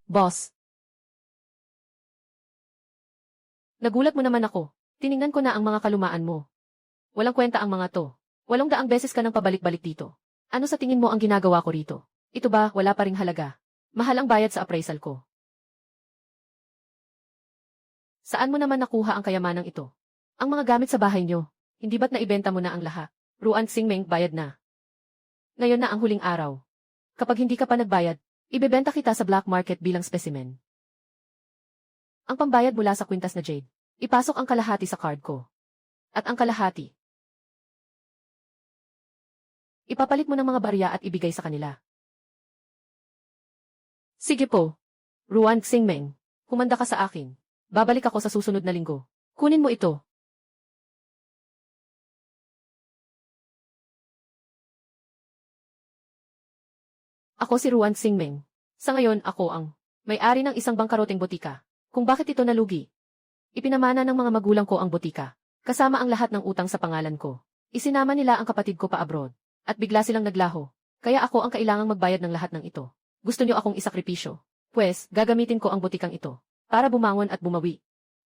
Boss. Nagulat mo naman ako. Tiningnan ko na ang mga kalumaan mo. Walang kwenta ang mga to. 800 beses ka nang pabalik-balik dito. Ano sa tingin mo ang ginagawa ko rito? Ito ba, wala pa ring halaga? Mahal ang bayad sa appraisal ko. Saan mo naman nakuha ang kayamanang ito? Ang mga gamit sa bahay nyo. Hindi ba't naibenta mo na ang lahat? Ruan Xingmeng, bayad na. Ngayon na ang huling araw. Kapag hindi ka pa nagbayad, ibebenta kita sa black market bilang specimen. Ang pambayad mula sa kwintas na Jade. Ipasok ang kalahati sa card ko. At ang kalahati. Ipapalit mo ng mga barya at ibigay sa kanila. Sige po. Ruan Xingmeng, humanda ka sa akin. Babalik ako sa susunod na linggo. Kunin mo ito. Ako si Ruan Xingmeng. Sa ngayon, ako ang may-ari ng isang bangkaroteng botika. Kung bakit ito nalugi? Ipinamana ng mga magulang ko ang botika, kasama ang lahat ng utang sa pangalan ko. Isinama nila ang kapatid ko pa abroad, at bigla silang naglaho. Kaya ako ang kailangang magbayad ng lahat ng ito. Gusto niyo akong isakripisyo? Pwes, gagamitin ko ang botikang ito, para bumangon at bumawi.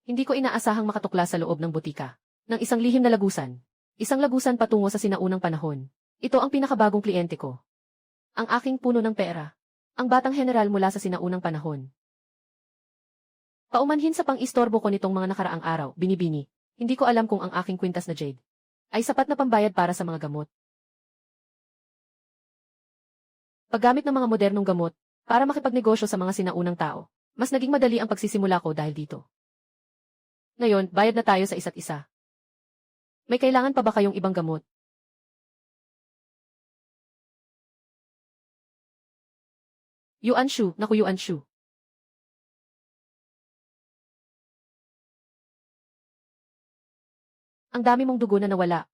Hindi ko inaasahang makatukla sa loob ng botika, ng isang lihim na lagusan. Isang lagusan patungo sa sinaunang panahon. Ito ang pinakabagong kliyente ko. Ang aking puno ng pera. Ang batang general mula sa sinaunang panahon. Paumanhin sa pang-istorbo ko nitong mga nakaraang araw, binibini. Hindi ko alam kung ang aking kwintas na Jade ay sapat na pambayad para sa mga gamot. Paggamit ng mga modernong gamot, para makipagnegosyo sa mga sinaunang tao, mas naging madali ang pagsisimula ko dahil dito. Ngayon, bayad na tayo sa isa't isa. May kailangan pa ba kayong ibang gamot? Yuan Shu, naku Yuan Shu. Ang dami mong dugo na nawala.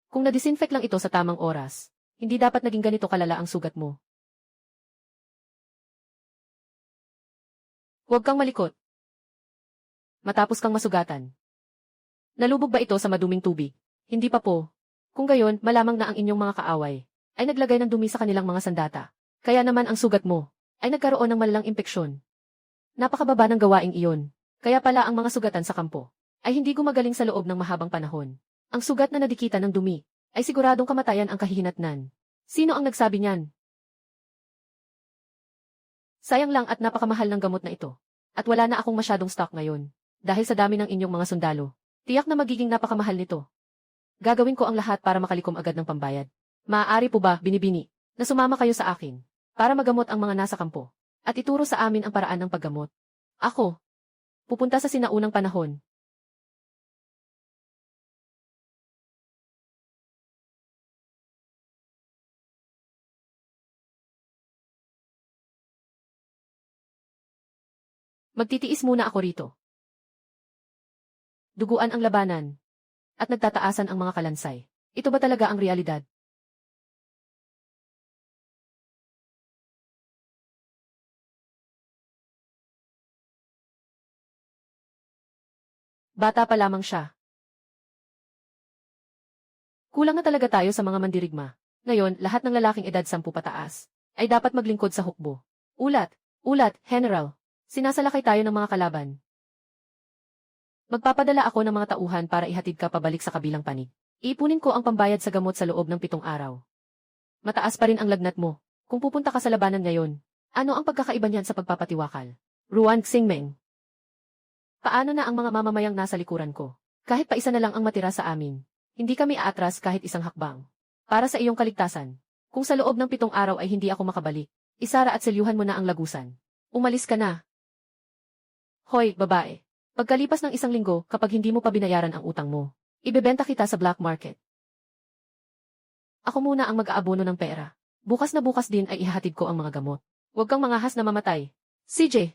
Kung na-disinfect lang ito sa tamang oras, hindi dapat naging ganito kalala ang sugat mo. Huwag kang malikot. Matapos kang masugatan. Nalubog ba ito sa maduming tubig? Hindi pa po. Kung gayon, malamang na ang inyong mga kaaway ay naglagay ng dumi sa kanilang mga sandata. Kaya naman ang sugat mo ay nagkaroon ng malalang impeksyon. Napakababa ng gawaing iyon. Kaya pala ang mga sugatan sa kampo ay hindi gumagaling sa loob ng mahabang panahon. Ang sugat na nadikita ng dumi ay siguradong kamatayan ang kahihinatnan. Sino ang nagsabi niyan? Sayang lang at napakamahal ng gamot na ito. At wala na akong masyadong stock ngayon. Dahil sa dami ng inyong mga sundalo. Tiyak na magiging napakamahal nito. Gagawin ko ang lahat para makalikom agad ng pambayad. Maaari po ba, binibini, na sumama kayo sa akin para magamot ang mga nasa kampo at ituro sa amin ang paraan ng paggamot? Ako, pupunta sa sinaunang panahon. Magtitiis muna ako rito. Duguan ang labanan. At nagtataasan ang mga kalansay. Ito ba talaga ang realidad? Bata pa lamang siya. Kulang na talaga tayo sa mga mandirigma. Ngayon, lahat ng lalaking edad 10 pataas ay dapat maglingkod sa hukbo. Ulat, ulat, General. Sinasalakay tayo ng mga kalaban. Magpapadala ako ng mga tauhan para ihatid ka pabalik sa kabilang panig. Iipunin ko ang pambayad sa gamot sa loob ng 7 araw. Mataas pa rin ang lagnat mo. Kung pupunta ka sa labanan ngayon, ano ang pagkakaiba niyan sa pagpapatiwakal? Ruan Xingmeng. Paano na ang mga mamamayang nasa likuran ko? Kahit pa isa na lang ang matira sa amin, hindi kami aatras kahit isang hakbang. Para sa iyong kaligtasan, kung sa loob ng 7 araw ay hindi ako makabalik, isara at selyuhan mo na ang lagusan. Umalis ka na. Hoy, babae. Pagkalipas ng 1 linggo, kapag hindi mo pa binayaran ang utang mo, ibebenta kita sa black market. Ako muna ang mag-aabono ng pera. Bukas na bukas din ay ihahatid ko ang mga gamot. Huwag kang mangahas na mamatay. CJ.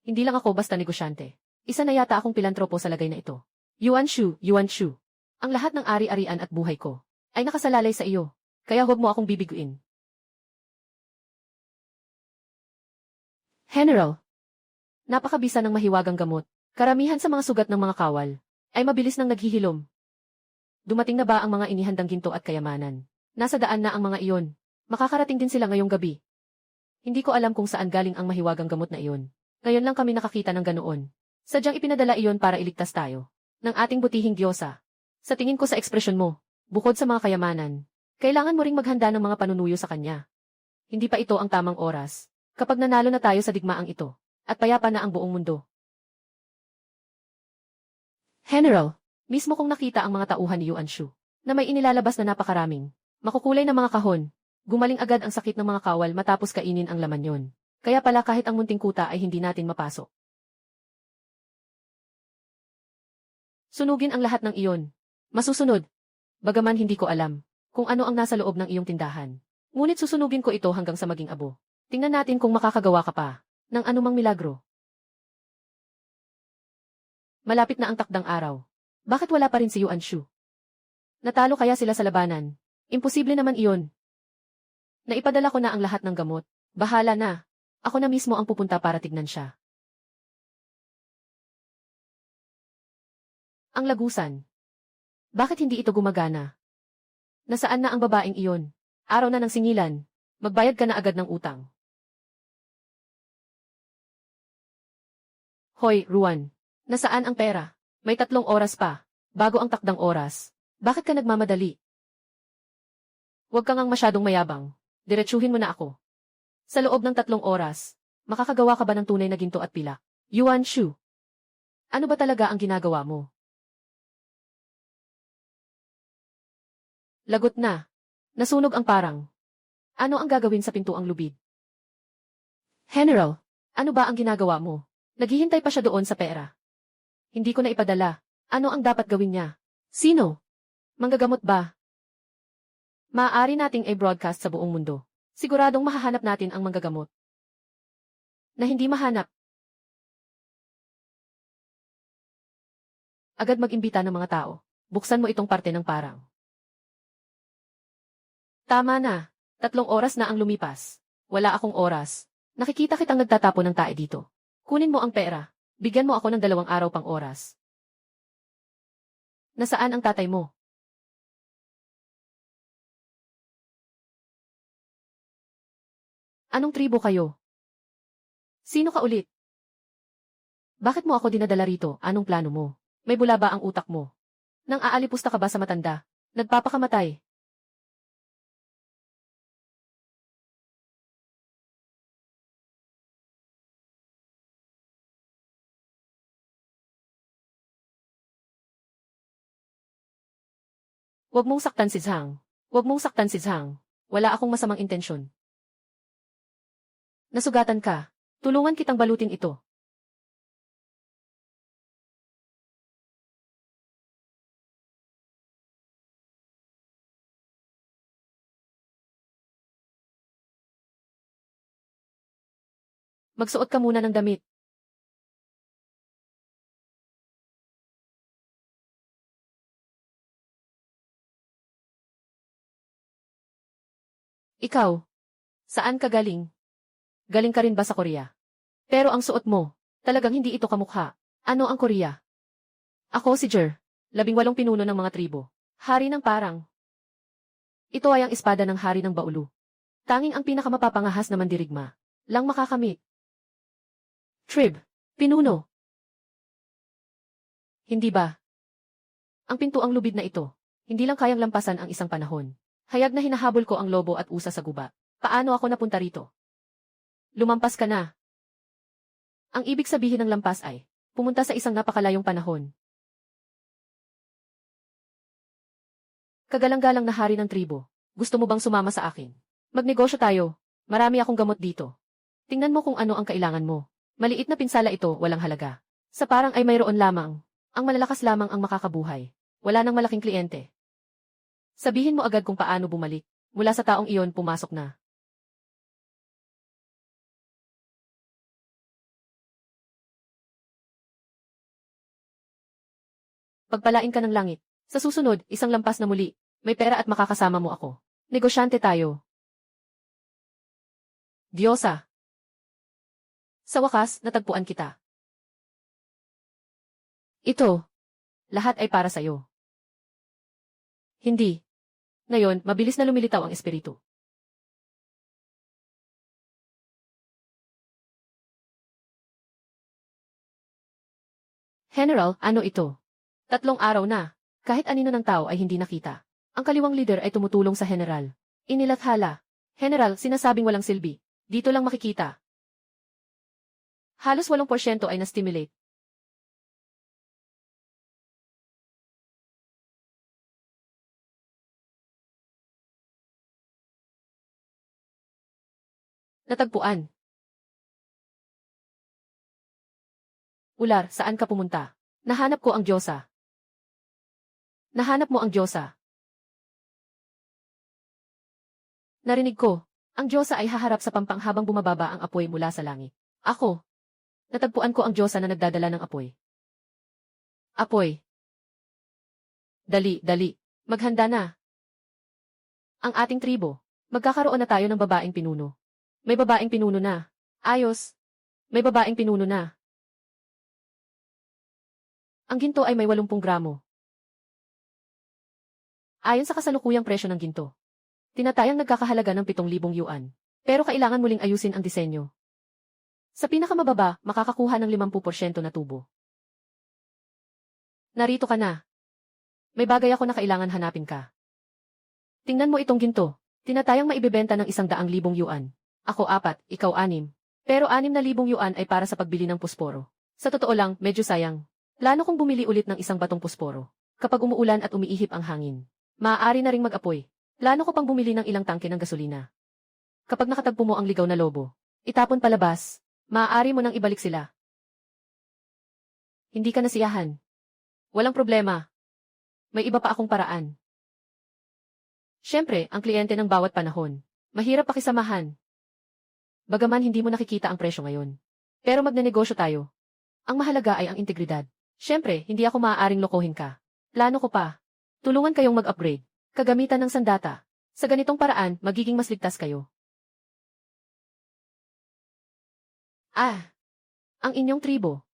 Hindi lang ako basta negosyante. Isa na yata akong pilantropo sa lagay na ito. Yuan Shu, Yuan Shu. Ang lahat ng ari-arian at buhay ko ay nakasalalay sa iyo. Kaya huwag mo akong bibiguin. General. Napakabisa ng mahiwagang gamot. Karamihan sa mga sugat ng mga kawal ay mabilis nang naghihilom. Dumating na ba ang mga inihandang ginto at kayamanan? Nasa daan na ang mga iyon. Makakarating din sila ngayong gabi. Hindi ko alam kung saan galing ang mahiwagang gamot na iyon. Ngayon lang kami nakakita ng ganoon. Sadyang ipinadala iyon para iligtas tayo ng ating butihing Diyosa. Sa tingin ko sa ekspresyon mo, bukod sa mga kayamanan, kailangan mo ring maghanda ng mga panunuyo sa kanya. Hindi pa ito ang tamang oras, kapag nanalo na tayo sa digmaang ito, at payapa na ang buong mundo. General, mismo kong nakita ang mga tauhan ni Yuan Shu, na may inilalabas na napakaraming, makukulay na mga kahon. Gumaling agad ang sakit ng mga kawal matapos kainin ang laman yon. Kaya pala kahit ang munting kuta ay hindi natin mapasok. Sunugin ang lahat ng iyon. Masusunod. Bagaman hindi ko alam kung ano ang nasa loob ng iyong tindahan. Ngunit susunugin ko ito hanggang sa maging abo. Tingnan natin kung makakagawa ka pa ng anumang milagro. Malapit na ang takdang araw. Bakit wala pa rin si Yuan Shu? Natalo kaya sila sa labanan? Imposible naman iyon. Naipadala ko na ang lahat ng gamot. Bahala na. Ako na mismo ang pupunta para tignan siya. Ang lagusan. Bakit hindi ito gumagana? Nasaan na ang babaeng iyon? Araw na ng singilan. Magbayad ka na agad ng utang. Hoy, Ruan. Nasaan ang pera? May 3 oras pa. Bago ang takdang oras. Bakit ka nagmamadali? Huwag ka ngang masyadong mayabang. Diretsuhin mo na ako. Sa loob ng 3 oras, makakagawa ka ba ng tunay na ginto at pilak? Yuan Shu. Ano ba talaga ang ginagawa mo? Lagot na. Nasunog ang parang. Ano ang gagawin sa pintuang lubid? General, ano ba ang ginagawa mo? Naghihintay pa siya doon sa pera. Hindi ko na ipadala. Ano ang dapat gawin niya? Sino? Manggagamot ba? Maaari nating i-broadcast sa buong mundo. Siguradong mahahanap natin ang manggagamot. Na hindi mahanap. Agad mag-imbita ng mga tao. Buksan mo itong parte ng parang. Tama na. 3 oras na ang lumipas. Wala akong oras. Nakikita kitang nagtatapo ng tae dito. Kunin mo ang pera. Bigyan mo ako ng 2 araw pang oras. Nasaan ang tatay mo? Anong tribo kayo? Sino ka ulit? Bakit mo ako dinadala rito? Anong plano mo? May bula ba ang utak mo? Nang aalipusta ka ba sa matanda? Nagpapakamatay? Huwag mong saktan si Zhang. Huwag mong saktan si Zhang. Wala akong masamang intensyon. Nasugatan ka. Tulungan kitang balutin ito. Magsuot ka muna ng damit. Ikaw, saan ka galing? Galing ka rin ba sa Korea? Pero ang suot mo, talagang hindi ito kamukha. Ano ang Korea? Ako si Jer, 18 pinuno ng mga tribo. Hari ng parang. Ito ay ang espada ng hari ng Baulu. Tanging ang pinakamapapangahas na mandirigma lang makakamit. Trib, pinuno. Hindi ba? Ang pintuang lubid na ito, hindi lang kayang lampasan ang isang panahon. Hayag na hinahabol ko ang lobo at usa sa guba. Paano ako napunta rito? Lumampas ka na. Ang ibig sabihin ng lampas ay, pumunta sa isang napakalayong panahon. Kagalang-galang na hari ng tribo, gusto mo bang sumama sa akin? Magnegosyo tayo, marami akong gamot dito. Tingnan mo kung ano ang kailangan mo. Maliit na pinsala ito, walang halaga. Sa parang ay mayroon lamang. Ang malalakas lamang ang makakabuhay. Wala nang malaking kliyente. Sabihin mo agad kung paano bumalik. Mula sa taong iyon, pumasok na. Pagpalain ka ng langit. Sa susunod, isang lampas na muli. May pera at makakasama mo ako. Negosyante tayo. Diyosa. Sa wakas, natagpuan kita. Ito. Lahat ay para sa'yo. Hindi. Ngayon, mabilis na lumilitaw ang espiritu. General, ano ito? 3 araw na. Kahit anino ng tao ay hindi nakita. Ang kaliwang leader ay tumutulong sa general. Inilathala. General, sinasabing walang silbi. Dito lang makikita. Halos 8% ay na-stimulate. Natagpuan. Ular, saan ka pumunta? Nahanap ko ang Diyosa. Nahanap mo ang Diyosa. Narinig ko, ang Diyosa ay haharap sa pampang habang bumababa ang apoy mula sa langit. Ako. Natagpuan ko ang Diyosa na nagdadala ng apoy. Apoy. Dali, dali. Maghanda na. Ang ating tribo. Magkakaroon na tayo ng babaeng pinuno. May babaeng pinuno na. Ayos. May babaeng pinuno na. Ang ginto ay may 80 gramo. Ayon sa kasalukuyang presyo ng ginto. Tinatayang nagkakahalaga ng 7,000 yuan. Pero kailangan muling ayusin ang disenyo. Sa pinakamababa, makakakuha ng 50% na tubo. Narito ka na. May bagay ako na kailangan hanapin ka. Tingnan mo itong ginto. Tinatayang maibebenta ng 100,000 yuan. Ako 4, ikaw 6. Pero 6,000 yuan ay para sa pagbili ng pusporo. Sa totoo lang, medyo sayang. Plano kong bumili ulit ng isang batong pusporo. Kapag umuulan at umiihip ang hangin, maaari na ring mag-apoy. Plano ko pang bumili ng ilang tangke ng gasolina. Kapag nakatagpo mo ang ligaw na lobo, itapon palabas, maaari mo nang ibalik sila. Hindi ka nasiyahan. Walang problema. May iba pa akong paraan. Siyempre, ang kliyente ng bawat panahon. Mahirap pakisamahan. Bagaman hindi mo nakikita ang presyo ngayon. Pero magnenegosyo tayo. Ang mahalaga ay ang integridad. Siyempre, hindi ako maaaring lokohin ka. Plano ko pa. Tulungan kayong mag-upgrade. Kagamitan ng sandata. Sa ganitong paraan, magiging mas ligtas kayo. Ang inyong tribo.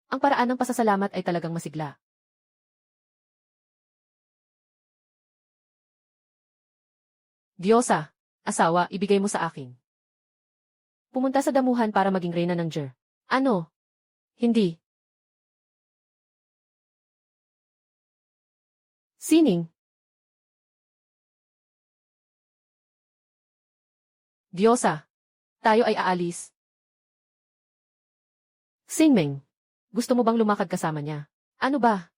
Ang paraan ng pasasalamat ay talagang masigla. Diyosa, asawa, ibigay mo sa akin. Pumunta sa damuhan para maging reyna ng Jer. Ano? Hindi. Sining. Diyosa, tayo ay aalis. Singmeng, gusto mo bang lumakad kasama niya? Ano ba?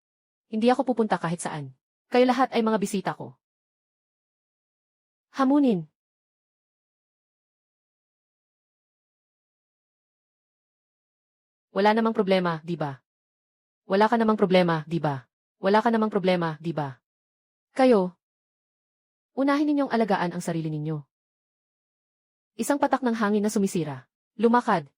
Hindi ako pupunta kahit saan. Kayo lahat ay mga bisita ko. Hamunin. Wala namang problema, di ba? Wala ka namang problema, di ba? Wala ka namang problema, di ba? Kayo. Unahin ninyong alagaan ang sarili ninyo. Isang patak ng hangin na sumisira. Lumakad.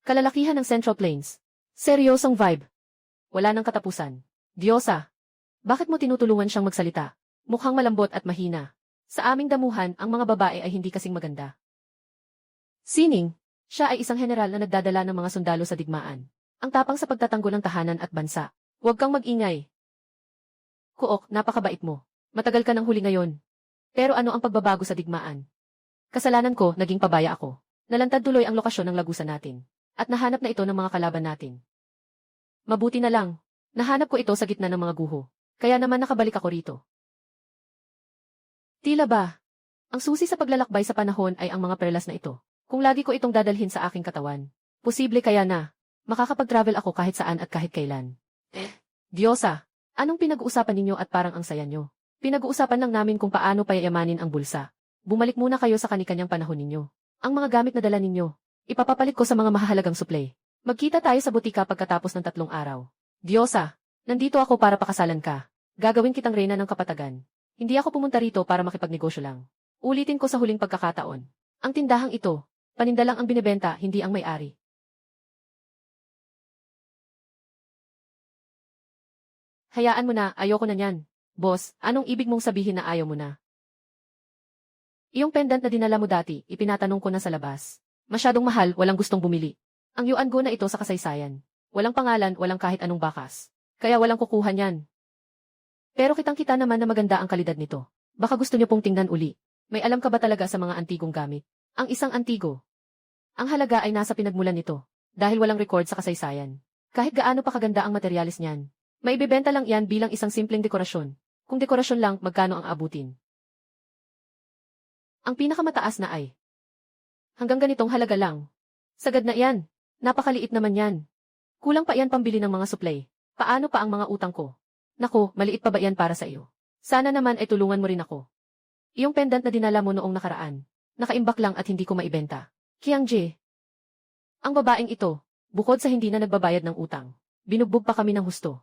Kalalakihan ng Central Plains. Seryosong vibe. Wala nang katapusan. Diyosa. Bakit mo tinutulungan siyang magsalita? Mukhang malambot at mahina. Sa aming damuhan, ang mga babae ay hindi kasing maganda. Sining. Siya ay isang general na nagdadala ng mga sundalo sa digmaan. Ang tapang sa pagtatanggol ng tahanan at bansa. Huwag kang mag-ingay. Kuok, napakabait mo. Matagal ka nang huli ngayon. Pero ano ang pagbabago sa digmaan? Kasalanan ko, naging pabaya ako. Nalantad tuloy ang lokasyon ng lagusan natin. At nahanap na ito ng mga kalaban natin. Mabuti na lang. Nahanap ko ito sa gitna ng mga guho. Kaya naman nakabalik ako rito. Tila ba? Ang susi sa paglalakbay sa panahon ay ang mga perlas na ito. Kung lagi ko itong dadalhin sa aking katawan, posible kaya na, makakapag-travel ako kahit saan at kahit kailan. Diyosa, anong pinag-uusapan ninyo at parang ang saya nyo? Pinag-uusapan lang namin kung paano payayamanin ang bulsa. Bumalik muna kayo sa kani-kanyang panahon ninyo. Ang mga gamit na dala ninyo, ipapapalit ko sa mga mahahalagang suplay. Magkita tayo sa butika pagkatapos ng 3 araw. Diyosa, nandito ako para pakasalan ka. Gagawin kitang reyna ng kapatagan. Hindi ako pumunta rito para makipagnegosyo lang. Ulitin ko sa huling pagkakataon. Ang tindahang ito, paninda lang ang binebenta, hindi ang may-ari. Hayaan mo na, ayoko na niyan. Boss, anong ibig mong sabihin na ayaw mo na? Iyong pendant na dinala mo dati, ipinatanong ko na sa labas. Masyadong mahal, walang gustong bumili. Ang yuan go na ito sa kasaysayan. Walang pangalan, walang kahit anong bakas. Kaya walang kukuha niyan. Pero kitang-kita naman na maganda ang kalidad nito. Baka gusto niyo pong tingnan uli. May alam ka ba talaga sa mga antigong gamit? Ang isang antigo. Ang halaga ay nasa pinagmulan nito. Dahil walang record sa kasaysayan. Kahit gaano pa kaganda ang materyales niyan. Maibebenta lang yan bilang isang simpleng dekorasyon. Kung dekorasyon lang, magkano ang abutin? Ang pinakamataas na ay hanggang ganitong halaga lang. Sagad na yan. Napakaliit naman yan. Kulang pa yan pambili ng mga supply. Paano pa ang mga utang ko? Naku, maliit pa ba yan para sa iyo? Sana naman ay tulungan mo rin ako. Iyong pendant na dinala mo noong nakaraan. Nakaimbak lang at hindi ko maibenta. Qiangji. Ang babaeng ito, bukod sa hindi na nagbabayad ng utang, binugbog pa kami ng husto.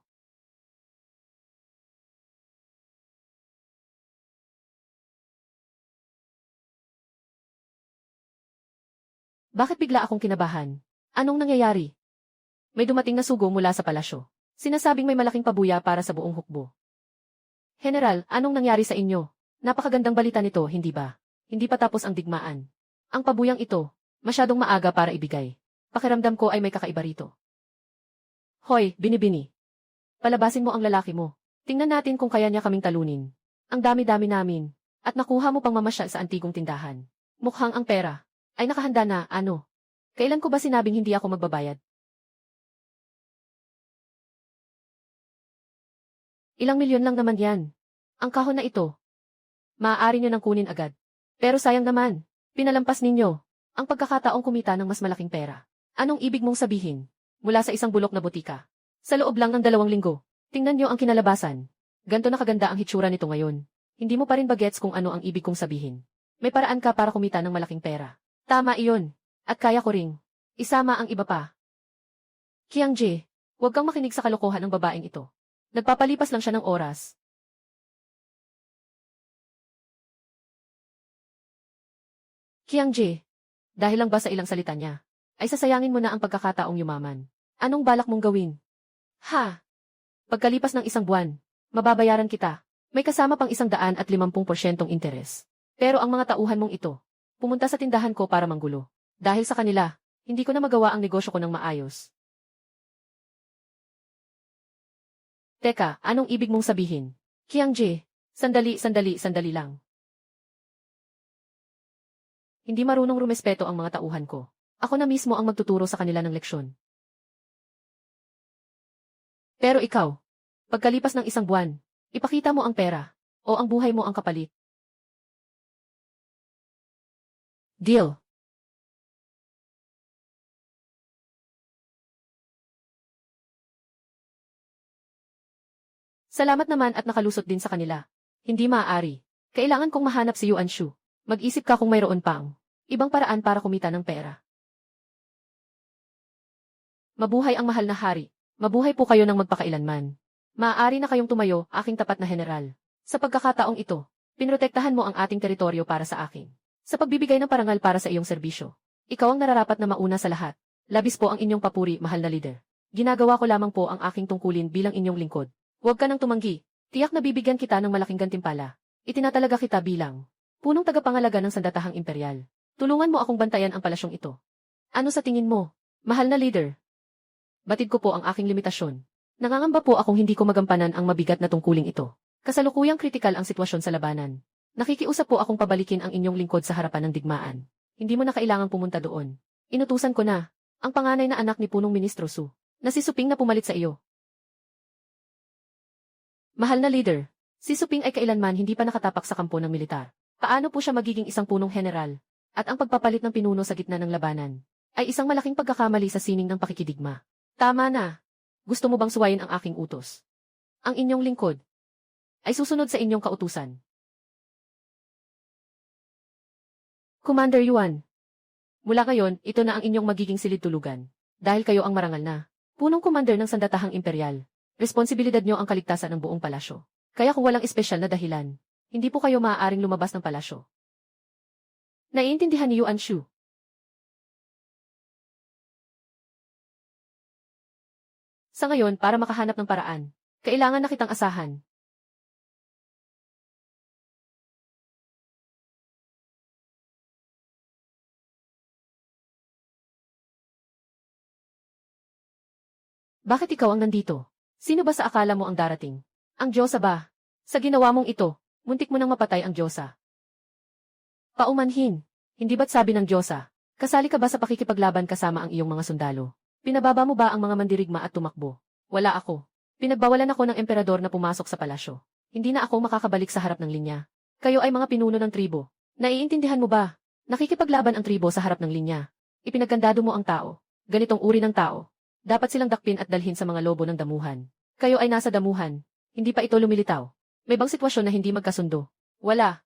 Bakit bigla akong kinabahan? Anong nangyayari? May dumating na sugo mula sa palasyo. Sinasabing may malaking pabuya para sa buong hukbo. General, anong nangyari sa inyo? Napakagandang balita nito, hindi ba? Hindi pa tapos ang digmaan. Ang pabuyang ito, masyadong maaga para ibigay. Pakiramdam ko ay may kakaiba rito. Hoy, binibini. Palabasin mo ang lalaki mo. Tingnan natin kung kaya niya kaming talunin. Ang dami-dami namin. At nakuha mo pang mamasyal sa antigong tindahan. Mukhang ang pera ay nakahanda na, ano? Kailan ko ba sinabing hindi ako magbabayad? Ilang milyon lang naman yan. Ang kahon na ito. Maaari nyo nang kunin agad. Pero sayang naman. Pinalampas ninyo ang pagkakataong kumita ng mas malaking pera. Anong ibig mong sabihin? Mula sa isang bulok na butika. Sa loob lang ng 2 linggo. Tingnan nyo ang kinalabasan. Ganto na kaganda ang hitsura nito ngayon. Hindi mo pa rin bagets kung ano ang ibig kong sabihin. May paraan ka para kumita ng malaking pera. Tama iyon. At kaya ko ring isama ang iba pa. Qiangji, huwag kang makinig sa kalokohan ng babaeng ito. Nagpapalipas lang siya ng oras. Qiangji, dahil lang ba sa ilang salita niya, ay sasayangin mo na ang pagkakataong yumaman. Anong balak mong gawin? Ha? Pagkalipas ng 1 buwan, mababayaran kita. May kasama pang 150% interes. Pero ang mga tauhan mong ito, pumunta sa tindahan ko para manggulo. Dahil sa kanila, hindi ko na magawa ang negosyo ko ng maayos. Teka, anong ibig mong sabihin? Qiangji, sandali lang. Hindi marunong rumespeto ang mga tauhan ko. Ako na mismo ang magtuturo sa kanila ng leksyon. Pero ikaw, pagkalipas ng 1 buwan, ipakita mo ang pera, o ang buhay mo ang kapalit. Deal. Salamat naman at nakalusot din sa kanila. Hindi maaari. Kailangan kong mahanap si Yuan Shu. Mag-isip ka kung mayroon pang ibang paraan para kumita ng pera. Mabuhay ang mahal na hari. Mabuhay po kayo ng magpakailanman. Maaari na kayong tumayo, aking tapat na general. Sa pagkakataong ito, pinrotektahan mo ang ating teritoryo para sa akin. Sa pagbibigay ng parangal para sa iyong serbisyo. Ikaw ang nararapat na mauna sa lahat. Labis po ang inyong papuri, mahal na leader. Ginagawa ko lamang po ang aking tungkulin bilang inyong lingkod. Huwag ka nang tumanggi. Tiyak na bibigyan kita ng malaking gantimpala. Itinatalaga kita bilang punong tagapangalaga ng sandatahang imperial. Tulungan mo akong bantayan ang palasyong ito. Ano sa tingin mo, mahal na leader? Batid ko po ang aking limitasyon. Nangangamba po akong hindi ko magampanan ang mabigat na tungkuling ito. Kasalukuyang kritikal ang sitwasyon sa labanan. Nakikiusap po akong pabalikin ang inyong lingkod sa harapan ng digmaan. Hindi mo na kailangang pumunta doon. Inutusan ko na ang panganay na anak ni punong ministro Su, na si Suping na pumalit sa iyo. Mahal na leader, si Suping ay kailanman hindi pa nakatapak sa kampo ng militar. Paano po siya magiging isang punong general? At ang pagpapalit ng pinuno sa gitna ng labanan ay isang malaking pagkakamali sa sining ng pakikidigma. Tama na. Gusto mo bang suwayin ang aking utos? Ang inyong lingkod ay susunod sa inyong kautusan. Commander Yuan, mula ngayon, ito na ang inyong magiging silid-tulugan. Dahil kayo ang marangal na punong commander ng sandatahang imperial. Responsibilidad nyo ang kaligtasan ng buong palasyo. Kaya kung walang espesyal na dahilan, hindi po kayo maaaring lumabas ng palasyo. Naiintindihan ni Yuan Shu. Sa ngayon, para makahanap ng paraan, kailangan na kitang asahan. Bakit ikaw ang nandito? Sino ba sa akala mo ang darating? Ang Diyosa ba? Sa ginawa mong ito, muntik mo nang mapatay ang Diyosa. Paumanhin. Hindi ba't sabi ng Diyosa, kasali ka ba sa pakikipaglaban kasama ang iyong mga sundalo? Pinababa mo ba ang mga mandirigma at tumakbo? Wala ako. Pinagbawalan ako ng emperador na pumasok sa palasyo. Hindi na ako makakabalik sa harap ng linya. Kayo ay mga pinuno ng tribo. Naiintindihan mo ba? Nakikipaglaban ang tribo sa harap ng linya. Ipinagkandado mo ang tao. Ganitong uri ng tao. Dapat silang dakpin at dalhin sa mga lobo ng damuhan. Kayo ay nasa damuhan. Hindi pa ito lumilitaw. May bang sitwasyon na hindi magkasundo? Wala.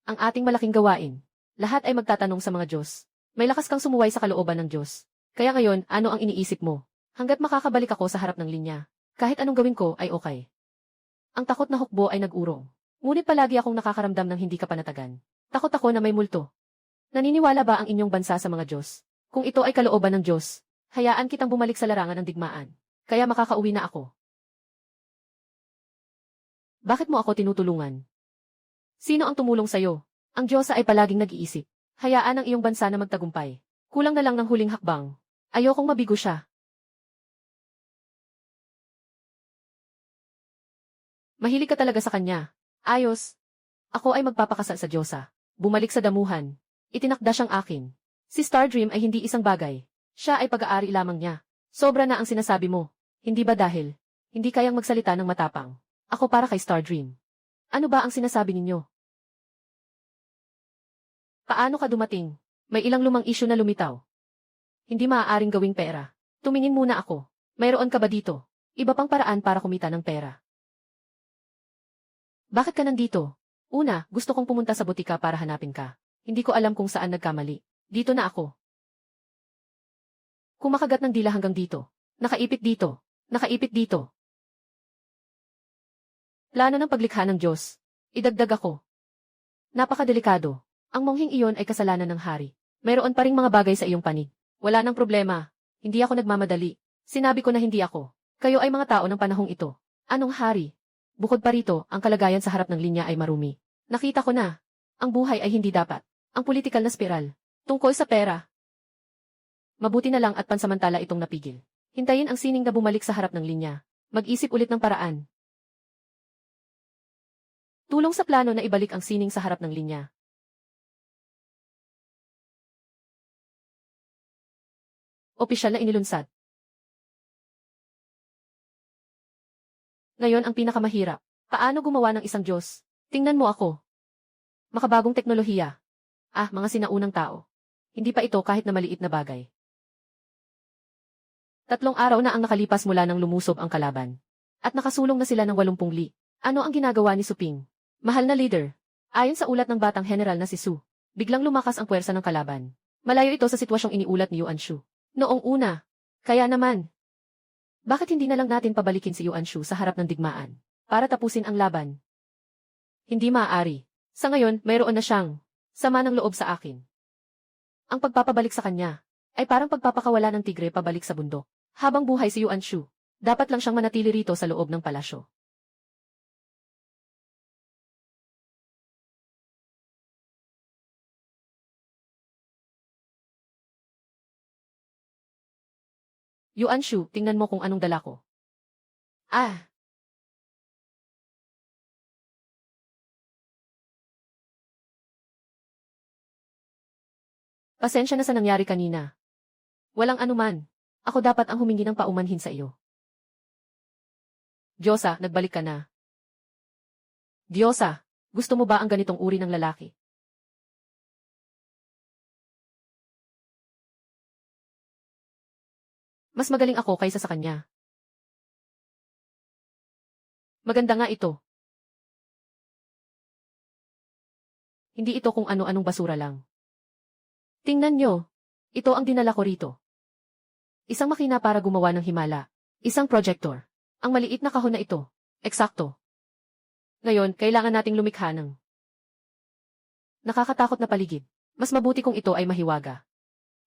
Ang ating malaking gawain. Lahat ay magtatanong sa mga Diyos. May lakas kang sumuway sa kalooban ng Diyos. Kaya ngayon, ano ang iniisip mo? Hanggat makakabalik ako sa harap ng linya. Kahit anong gawin ko ay okay. Ang takot na hukbo ay nag-urong. Ngunit palagi akong nakakaramdam ng hindi kapanatagan. Takot ako na may multo. Naniniwala ba ang inyong bansa sa mga Diyos? Kung ito ay kalooban ng Diyos, hayaan kitang bumalik sa larangan ng digmaan. Kaya makakauwi na ako. Bakit mo ako tinutulungan? Sino ang tumulong sa'yo? Ang Diyosa ay palaging nag-iisip. Hayaan ang iyong bansa na magtagumpay. Kulang na lang ng huling hakbang. Ayokong mabigo siya. Mahilig ka talaga sa kanya. Ayos. Ako ay magpapakasal sa Diyosa. Bumalik sa damuhan. Itinakda siyang akin. Si Stardream ay hindi isang bagay. Siya ay pag-aari lamang niya. Sobra na ang sinasabi mo. Hindi ba dahil hindi kayang magsalita ng matapang? Ako para kay Stardream. Ano ba ang sinasabi ninyo? Paano ka dumating? May ilang lumang isyu na lumitaw. Hindi maaaring gawing pera. Tumingin muna ako. Mayroon ka ba dito? Iba pang paraan para kumita ng pera. Bakit ka nandito? Una, gusto kong pumunta sa butika para hanapin ka. Hindi ko alam kung saan nagkamali. Dito na ako. Kumakagat ng dila hanggang dito. Nakaipit dito. Nakaipit dito. Plano ng paglikha ng Diyos. Idagdag ako. Napakadelikado. Ang monghing iyon ay kasalanan ng hari. Mayroon pa ring mga bagay sa iyong panig. Wala nang problema. Hindi ako nagmamadali. Sinabi ko na hindi ako. Kayo ay mga tao ng panahong ito. Anong hari? Bukod pa rito, ang kalagayan sa harap ng linya ay marumi. Nakita ko na. Ang buhay ay hindi dapat. Ang politikal na spiral. Tungkol sa pera. Mabuti na lang at pansamantala itong napigil. Hintayin ang sining na bumalik sa harap ng linya. Mag-isip ulit ng paraan. Tulong sa plano na ibalik ang sining sa harap ng linya. Opisyal na inilunsad. Ngayon ang pinakamahirap. Paano gumawa ng isang Diyos? Tingnan mo ako. Makabagong teknolohiya. Mga sinaunang tao. Hindi pa ito kahit na maliit na bagay. 3 araw na ang nakalipas mula nang lumusob ang kalaban. At nakasulong na sila ng 80 li. Ano ang ginagawa ni Suping? Mahal na leader. Ayon sa ulat ng batang general na si Su, biglang lumakas ang puwersa ng kalaban. Malayo ito sa sitwasyong iniulat ni Yuan Shu. Noong una. Kaya naman. Bakit hindi na lang natin pabalikin si Yuan Shu sa harap ng digmaan? Para tapusin ang laban. Hindi maaari. Sa ngayon, mayroon na siyang sama ng loob sa akin. Ang pagpapabalik sa kanya ay parang pagpapakawala ng tigre pabalik sa bundok. Habang buhay si Yuan Shu, dapat lang siyang manatili rito sa loob ng palasyo. Yuan Shu, tingnan mo kung anong dala ko. Pasensya na sa nangyari kanina. Walang anuman. Ako dapat ang humingi ng paumanhin sa iyo. Diyosa, nagbalik ka na. Diyosa, gusto mo ba ang ganitong uri ng lalaki? Mas magaling ako kaysa sa kanya. Maganda nga ito. Hindi ito kung ano-anong basura lang. Tingnan nyo. Ito ang dinala ko rito. Isang makina para gumawa ng himala. Isang projector. Ang maliit na kahon na ito. Eksakto. Ngayon, kailangan nating lumikha ng nakakatakot na paligid. Mas mabuti kung ito ay mahiwaga.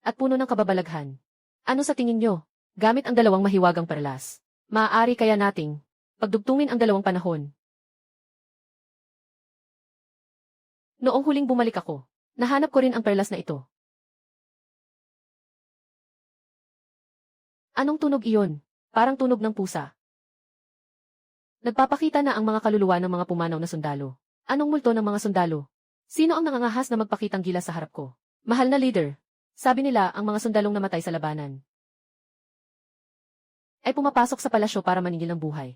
At puno ng kababalaghan. Ano sa tingin nyo? Gamit ang 2 mahiwagang perlas. Maaari kaya nating pagdugtungin ang 2 panahon. Noong huling bumalik ako, nahanap ko rin ang perlas na ito. Anong tunog iyon? parang tunog ng pusa. Nagpapakita na ang mga kaluluwa ng mga pumanaw na sundalo. Anong multo ng mga sundalo? Sino ang nangangahas na magpakitang gilas sa harap ko? Mahal na leader. Sabi nila ang mga sundalong namatay sa labanan ay pumapasok sa palasyo para maningil ng buhay.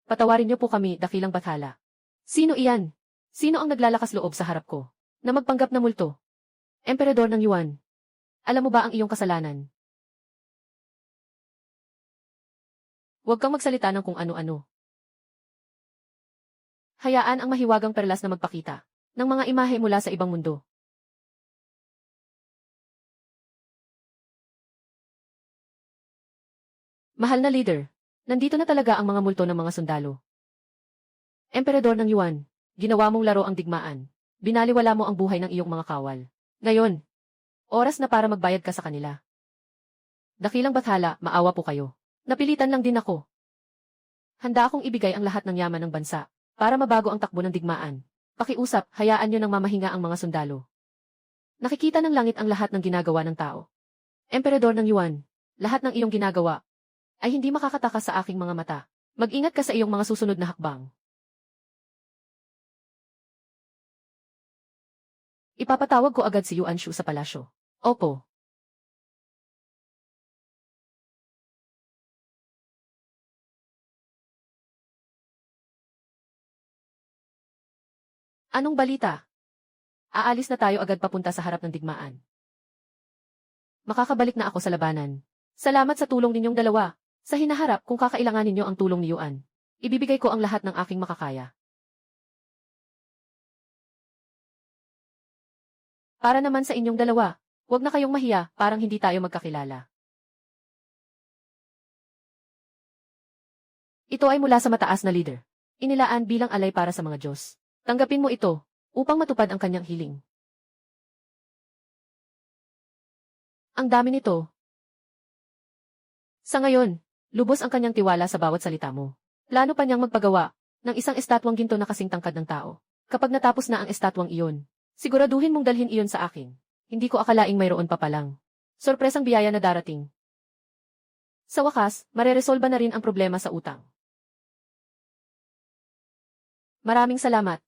Patawarin niyo po kami, dakilang bathala. Sino iyan? Sino ang naglalakas loob sa harap ko na magpanggap na multo? Emperador ng Yuan. Alam mo ba ang iyong kasalanan? Huwag kang magsalita ng kung ano-ano. Hayaan ang mahiwagang perlas na magpakita ng mga imahe mula sa ibang mundo. Mahal na leader, nandito na talaga ang mga multo ng mga sundalo. Emperador ng Yuan, ginawa mong laro ang digmaan. Binaliwala mo ang buhay ng iyong mga kawal. Ngayon, oras na para magbayad ka sa kanila. Dakilang bathala, maawa po kayo. Napilitan lang din ako. Handa akong ibigay ang lahat ng yaman ng bansa para mabago ang takbo ng digmaan. Pakiusap, hayaan niyo nang mamahinga ang mga sundalo. Nakikita ng langit ang lahat ng ginagawa ng tao. Emperador ng Yuan, lahat ng iyong ginagawa ay hindi makakatakas sa aking mga mata. Mag-ingat ka sa iyong mga susunod na hakbang. Ipapatawag ko agad si Yuan Shu sa palasyo. Opo. Anong balita? Aalis na tayo agad papunta sa harap ng digmaan. Makakabalik na ako sa labanan. Salamat sa tulong ninyong dalawa. Sa hinaharap kung kakailanganin ninyo ang tulong ni Yuan, ibibigay ko ang lahat ng aking makakaya. Para naman sa inyong dalawa, huwag na kayong mahiya, parang hindi tayo magkakilala. Ito ay mula sa mataas na leader. Inilaan bilang alay para sa mga Diyos. Tanggapin mo ito, upang matupad ang kanyang hiling. Ang dami nito. Sa ngayon, lubos ang kanyang tiwala sa bawat salita mo. Plano pa niyang magpagawa ng isang estatwang ginto na kasing tangkad ng tao. Kapag natapos na ang estatwang iyon, siguraduhin mong dalhin iyon sa akin. Hindi ko akalaing mayroon pa palang sorpresang biyaya na darating. Sa wakas, mareresolba na rin ang problema sa utang. Maraming salamat.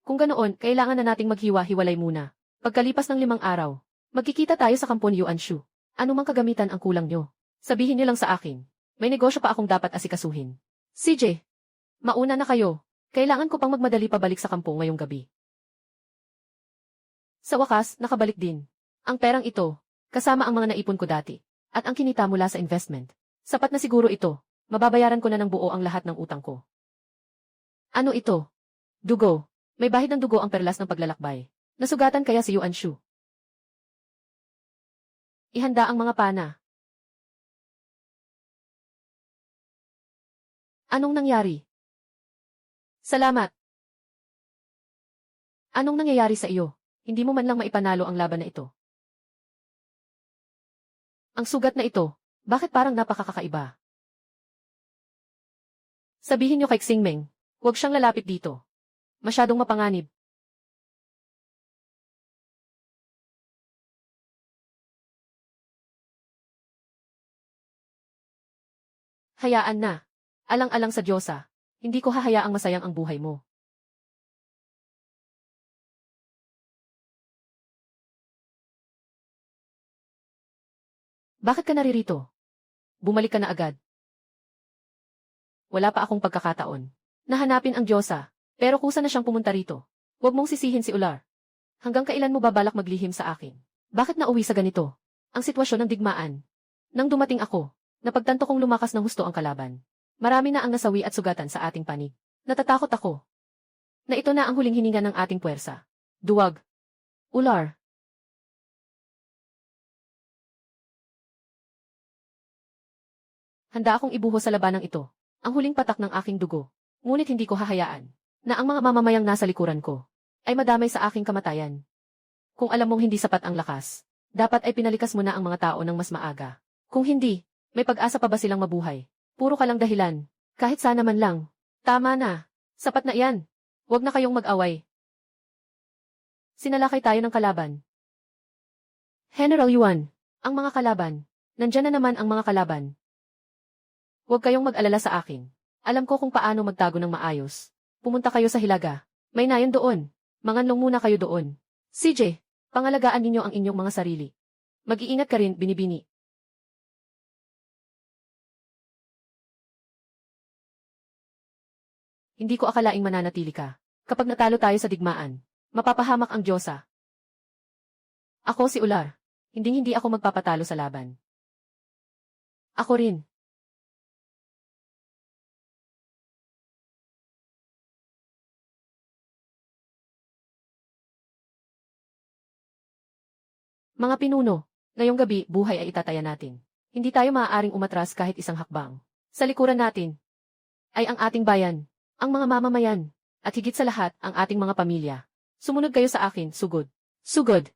Kung ganoon, kailangan na nating maghiwa-hiwalay muna. Pagkalipas ng 5 araw, magkikita tayo sa kampon Yuan Shu. Ano mang kagamitan ang kulang nyo? Sabihin nyo lang sa akin. May negosyo pa akong dapat asikasuhin. CJ, mauna na kayo. Kailangan ko pang magmadali pabalik sa kampo ngayong gabi. Sa wakas, nakabalik din. Ang perang ito, kasama ang mga naipon ko dati, at ang kinita mula sa investment. Sapat na siguro ito. Mababayaran ko na ng buo ang lahat ng utang ko. Ano ito? Dugo. May bahid ng dugo ang perlas ng paglalakbay. Nasugatan kaya si Yuan Shu? Ihanda ang mga pana. Anong nangyari? Salamat. Anong nangyayari sa iyo? Hindi mo man lang maipanalo ang laban na ito. Ang sugat na ito, bakit parang napakakaiba? Sabihin niyo kay Xingmeng, huwag siyang lalapit dito. Masyadong mapanganib. Hayaan na. Alang-alang sa Diyosa, hindi ko hahayaang masayang ang buhay mo. Bakit ka naririto? Bumalik ka na agad. Wala pa akong pagkakataon. Nahanapin ang Diyosa, pero kusa na siyang pumunta rito. Huwag mong sisihin si Ular. Hanggang kailan mo babalak maglihim sa akin? Bakit nauwi sa ganito? Ang sitwasyon ng digmaan. Nang dumating ako, napagtanto kong lumakas ng husto ang kalaban. Marami na ang nasawi at sugatan sa ating panig. Natatakot ako na ito na ang huling hininga ng ating puwersa. Duwag. Ular. Handa akong ibuhos sa labanang ito ang huling patak ng aking dugo. Ngunit hindi ko hahayaan na ang mga mamamayang nasa likuran ko ay madamay sa aking kamatayan. Kung alam mong hindi sapat ang lakas, dapat ay pinalikas mo na ang mga tao ng mas maaga. Kung hindi, may pag-asa pa ba silang mabuhay? Puro ka lang dahilan. Kahit sana man lang. Tama na. Sapat na iyan. Huwag na kayong mag-away. Sinalakay tayo ng kalaban. General Yuan, ang mga kalaban. Nandyan na naman ang mga kalaban. Huwag kayong mag-alala sa akin. Alam ko kung paano magtago ng maayos. Pumunta kayo sa Hilaga. May nayon doon. Manganlong muna kayo doon. CJ, pangalagaan ninyo ang inyong mga sarili. Mag-iingat ka rin, Binibini. Hindi ko akalaing mananatili ka. Kapag natalo tayo sa digmaan, mapapahamak ang Diyosa. Ako si Ular. Hindi ako magpapatalo sa laban. Ako rin. Mga pinuno, ngayong gabi buhay ay itataya natin. Hindi tayo maaaring umatras kahit isang hakbang. Sa likuran natin ay ang ating bayan, ang mga mamamayan, at higit sa lahat ang ating mga pamilya. Sumunod kayo sa akin, sugod. Sugod!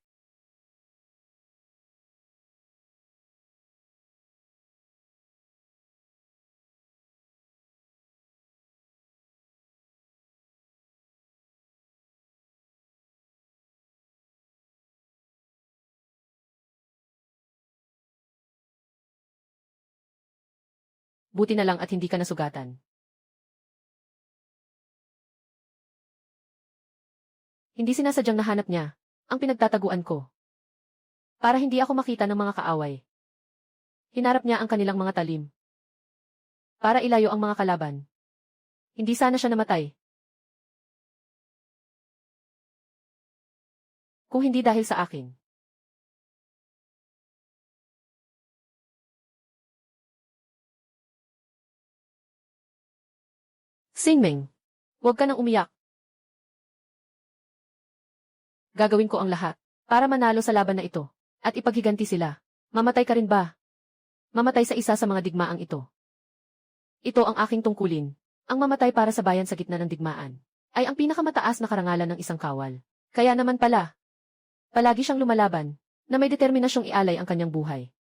Buti na lang at hindi ka nasugatan. Hindi sinasadyang nahanap niya ang pinagtataguan ko. Para hindi ako makita ng mga kaaway. Hinarap niya ang kanilang mga talim. Para ilayo ang mga kalaban. Hindi sana siya namatay. Kung hindi dahil sa akin. Singmeng, huwag ka nang umiyak. Gagawin ko ang lahat para manalo sa laban na ito at ipaghiganti sila. Mamatay ka rin ba? Mamatay sa isa sa mga digmaang ito. Ito ang aking tungkulin. Ang mamatay para sa bayan sa gitna ng digmaan ay ang pinakamataas na karangalan ng isang kawal. Kaya naman pala, palagi siyang lumalaban na may determinasyong ialay ang kanyang buhay.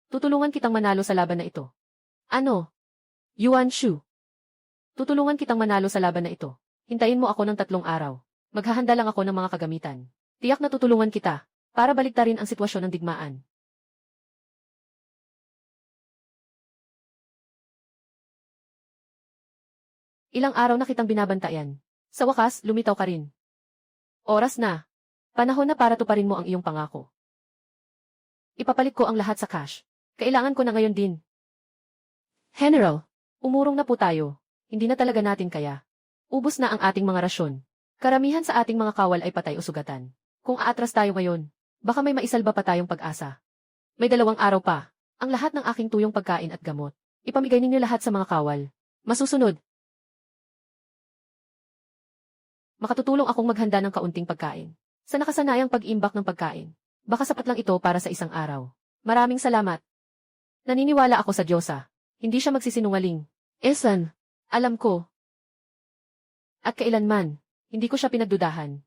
Tutulungan kitang manalo sa laban na ito. Ano? Yuan Shu. Tutulungan kitang manalo sa laban na ito. Hintayin mo ako ng 3 araw. Maghahanda lang ako ng mga kagamitan. Tiyak na tutulungan kita para baliktarin ang sitwasyon ng digmaan. Ilang araw na kitang binabantayan. Sa wakas, lumitaw ka rin. Oras na. Panahon na para tuparin mo ang iyong pangako. Ipapalit ko ang lahat sa cash. Kailangan ko na ngayon din. General, umurong na po tayo. Hindi na talaga natin kaya. Ubus na ang ating mga rasyon. Karamihan sa ating mga kawal ay patay o sugatan. Kung aatras tayo ngayon, baka may maisalba pa tayong pag-asa. May 2 araw pa. Ang lahat ng aking tuyong pagkain at gamot. Ipamigay ninyo lahat sa mga kawal. Masusunod. Makatutulong akong maghanda ng kaunting pagkain. Sa nakasanayang pag-imbak ng pagkain. Baka sapat lang ito para sa isang araw. Maraming salamat. Naniniwala ako sa Diyosa. Hindi siya magsisinungaling. Esan. Alam ko. At kailanman, hindi ko siya pinagdudahan.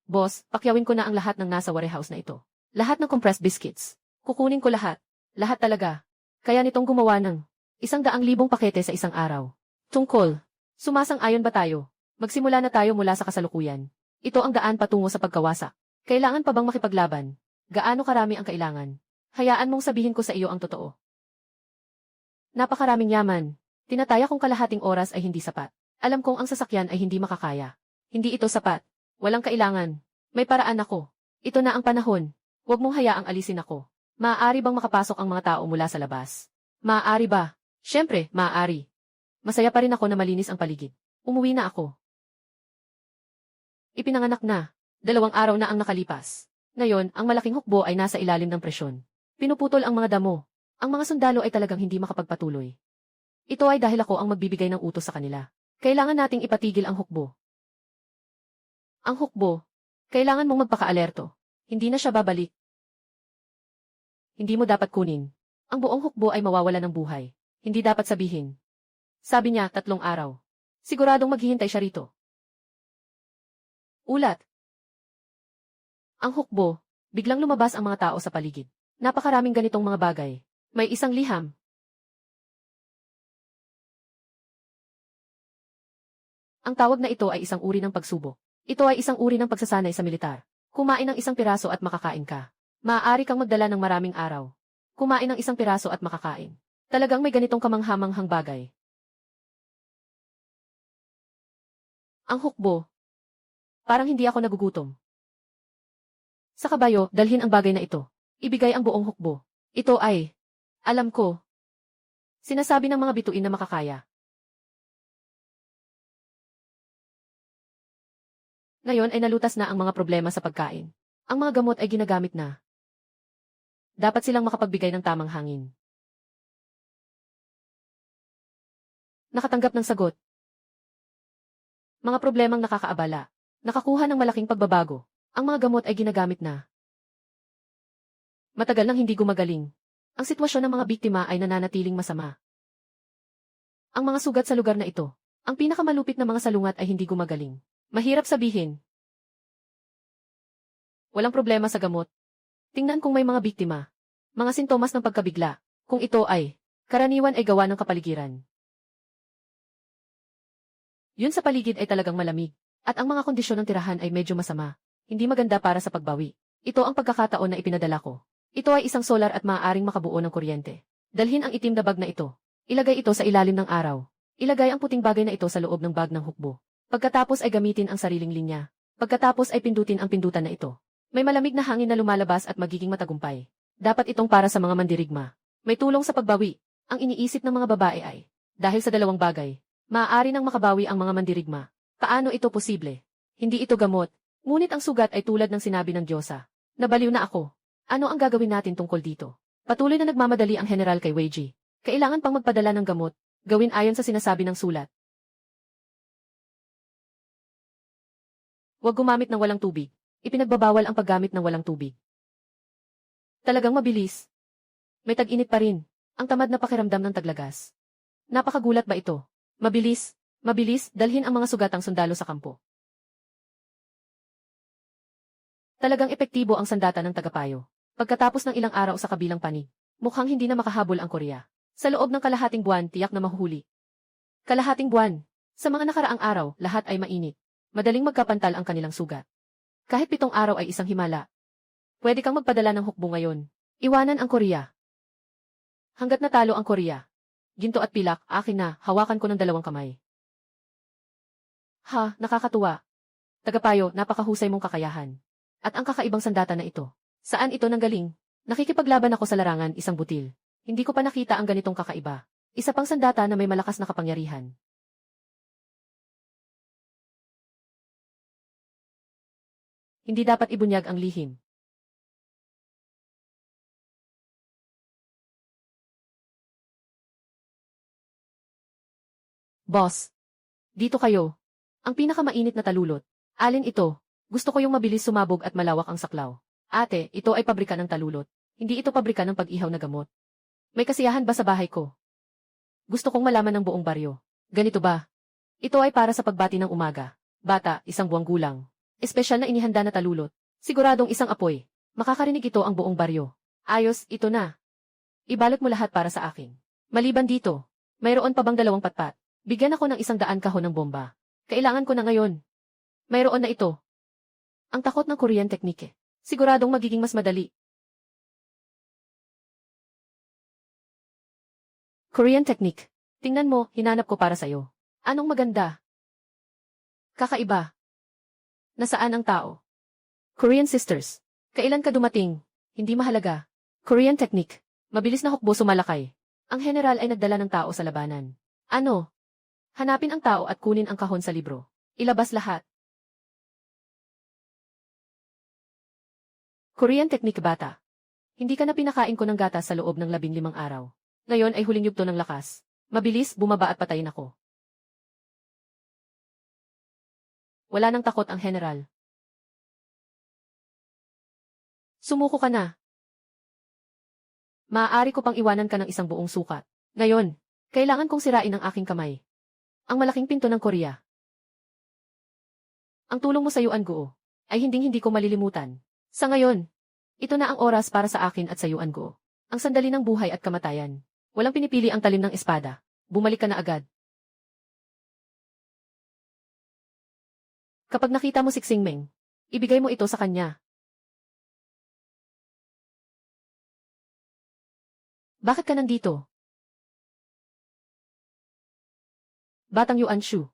Boss, pakyawin ko na ang lahat ng nasa warehouse na ito. Lahat ng compressed biscuits. Kukunin ko lahat. Lahat talaga. Kaya nitong gumawa ng 100,000 pakete sa isang araw. Tungkol. Sumasang-ayon ba tayo? Magsimula na tayo mula sa kasalukuyan. Ito ang daan patungo sa pagkawasak. Kailangan pa bang makipaglaban? Gaano karami ang kailangan? Hayaan mong sabihin ko sa iyo ang totoo. Napakaraming yaman. Tinataya kong kalahating oras ay hindi sapat. Alam kong ang sasakyan ay hindi makakaya. Hindi ito sapat. Walang kailangan. May paraan ako. Ito na ang panahon. Huwag mong hayaang alisin ako. Maaari bang makapasok ang mga tao mula sa labas? Maaari ba? Siyempre, maaari. Masaya pa rin ako na malinis ang paligid. Umuwi na ako. Ipinanganak na. 2 araw na ang nakalipas. Ngayon, ang malaking hukbo ay nasa ilalim ng presyon. Pinuputol ang mga damo. Ang mga sundalo ay talagang hindi makapagpatuloy. Ito ay dahil ako ang magbibigay ng utos sa kanila. Kailangan nating ipatigil ang hukbo. Ang hukbo. Kailangan mong magpaka-alerto. Hindi na siya babalik. Hindi mo dapat kunin. Ang buong hukbo ay mawawala ng buhay. Hindi dapat sabihin. Sabi niya, 3 araw. Siguradong maghihintay siya rito. Ulat. Ang hukbo. Biglang lumabas ang mga tao sa paligid. Napakaraming ganitong mga bagay. May isang liham. Ang tawag na ito ay isang uri ng pagsubok. Ito ay isang uri ng pagsasanay sa militar. Kumain ng isang piraso at makakain ka. Maaari kang magdala ng maraming araw. Kumain ng isang piraso at makakain. Talagang may ganitong kamanghamanghang bagay. Ang hukbo. Parang hindi ako nagugutom. Sa kabayo, dalhin ang bagay na ito. Ibigay ang buong hukbo. Ito ay, alam ko. Sinasabi ng mga bituin na makakaya. Ngayon ay nalutas na ang mga problema sa pagkain. Ang mga gamot ay ginagamit na. Dapat silang makapagbigay ng tamang hangin. Nakatanggap ng sagot. Mga problemang nakakaabala. Nakakuha ng malaking pagbabago. Ang mga gamot ay ginagamit na. Matagal nang hindi gumagaling. Ang sitwasyon ng mga biktima ay nananatiling masama. Ang mga sugat sa lugar na ito, ang pinakamalupit na mga salungat ay hindi gumagaling. Mahirap sabihin. Walang problema sa gamot. Tingnan kung may mga biktima. Mga sintomas ng pagkabigla. Kung ito ay, karaniwan ay gawa ng kapaligiran. Yun sa paligid ay talagang malamig. At ang mga kondisyon ng tirahan ay medyo masama. Hindi maganda para sa pagbawi. Ito ang pagkakataon na ipinadala ko. Ito ay isang solar at maaaring makabuo ng kuryente. Dalhin ang itim na bag na ito. Ilagay ito sa ilalim ng araw. Ilagay ang puting bagay na ito sa loob ng bag ng hukbo. Pagkatapos ay gamitin ang sariling linya. Pagkatapos ay pindutin ang pindutan na ito. May malamig na hangin na lumalabas at magiging matagumpay. Dapat itong para sa mga mandirigma. May tulong sa pagbawi. Ang iniisip ng mga babae ay, dahil sa dalawang bagay, maaari nang makabawi ang mga mandirigma. Paano ito posible? Hindi ito gamot. Ngunit ang sugat ay tulad ng sinabi ng Diyosa. Nabaliw na ako. Ano ang gagawin natin tungkol dito? Patuloy na nagmamadali ang general kay Weiji. Kailangan pang magpadala ng gamot. Gawin ayon sa sinasabi ng sulat. Huwag gumamit ng walang tubig. Ipinagbabawal ang paggamit ng walang tubig. Talagang mabilis. May tag-init pa rin. Ang tamad na pakiramdam ng taglagas. Napakagulat ba ito? Mabilis. Mabilis, dalhin ang mga sugatang sundalo sa kampo. Talagang epektibo ang sandata ng tagapayo. Pagkatapos ng ilang araw sa kabilang panig, mukhang hindi na makahabol ang Korea. Sa loob ng kalahating buwan, tiyak na mahuhuli. Kalahating buwan. Sa mga nakaraang araw, lahat ay mainit. Madaling magkapantal ang kanilang sugat. Kahit 7 araw ay isang himala. Pwede kang magpadala ng hukbo ngayon. Iwanan ang Korea. Hanggat natalo ang Korea. Ginto at pilak, akin na, hawakan ko ng 2 kamay. Ha, nakakatuwa. Tagapayo, napakahusay mong kakayahan. At ang kakaibang sandata na ito. Saan ito nanggaling? Nakikipaglaban ako sa larangan, isang butil. Hindi ko pa nakita ang ganitong kakaiba. Isa pang sandata na may malakas na kapangyarihan. Hindi dapat ibunyag ang lihim. Boss. Dito kayo. Ang pinakamainit na talulot. Alin ito? Gusto ko yung mabilis sumabog at malawak ang saklaw. Ate, ito ay pabrika ng talulot. Hindi ito pabrika ng pag-ihaw na gamot. May kasiyahan ba sa bahay ko? Gusto kong malaman ng buong baryo. Ganito ba? Ito ay para sa pagbati ng umaga. Bata, 1 buwang gulang. Espesyal na inihanda na talulot. Siguradong isang apoy. Makakarinig ito ang buong baryo. Ayos, ito na. Ibalot mo lahat para sa akin. Maliban dito, mayroon pa bang 2 patpat? Bigyan ako ng 100 kahon ng bomba. Kailangan ko na ngayon. Mayroon na ito. Ang takot ng Korean Technique. Siguradong magiging mas madali. Korean Technique. Tingnan mo, hinanap ko para sa'yo. Anong maganda? Kakaiba. Nasaan ang tao? Korean Sisters. Kailan ka dumating? Hindi mahalaga. Korean Technique. Mabilis na hukbo sumalakay. Ang general ay nagdala ng tao sa labanan. Ano? Hanapin ang tao at kunin ang kahon sa libro. Ilabas lahat. Korean Technique bata. Hindi ka na pinakain ko ng gatas sa loob ng 15 araw. Ngayon ay huling yugto ng lakas. Mabilis, bumaba at patayin ako. Wala nang takot ang general. Sumuko ka na. Maaari ko pang iwanan ka ng 1 buong sukat. Ngayon, kailangan kong sirain ang aking kamay. Ang malaking pinto ng Korea. Ang tulong mo sa Yuan Go ay hindi ko malilimutan. Sa ngayon, ito na ang oras para sa akin at sa Yuan Go. Ang sandali ng buhay at kamatayan. Walang pinipili ang talim ng espada. Bumalik ka na agad. Kapag nakita mo si Xingming, ibigay mo ito sa kanya. Bakit ka nandito? Batang Yuan Shu.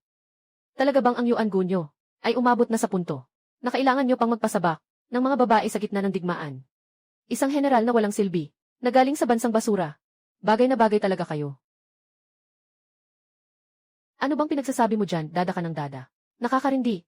Talaga bang ang Yuan Gu nyo ay umabot na sa punto na kailangan nyo pang magpasabak ng mga babae sa gitna ng digmaan? Isang general na walang silbi, na galing sa bansang basura. Bagay na bagay talaga kayo. Ano bang pinagsasabi mo dyan, dada ka ng dada? Nakakarindi.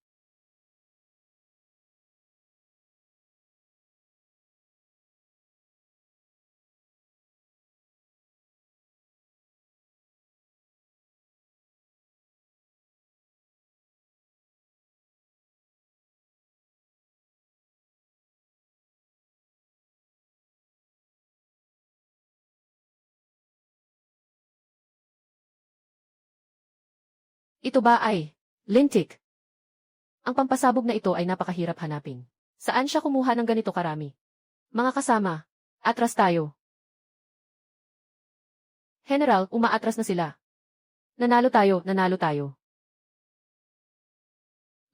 Ito ba ay lintik? Ang pampasabog na ito ay napakahirap hanapin. Saan siya kumuha ng ganito karami? Mga kasama, atras tayo. General, umaatras na sila. Nanalo tayo, nanalo tayo.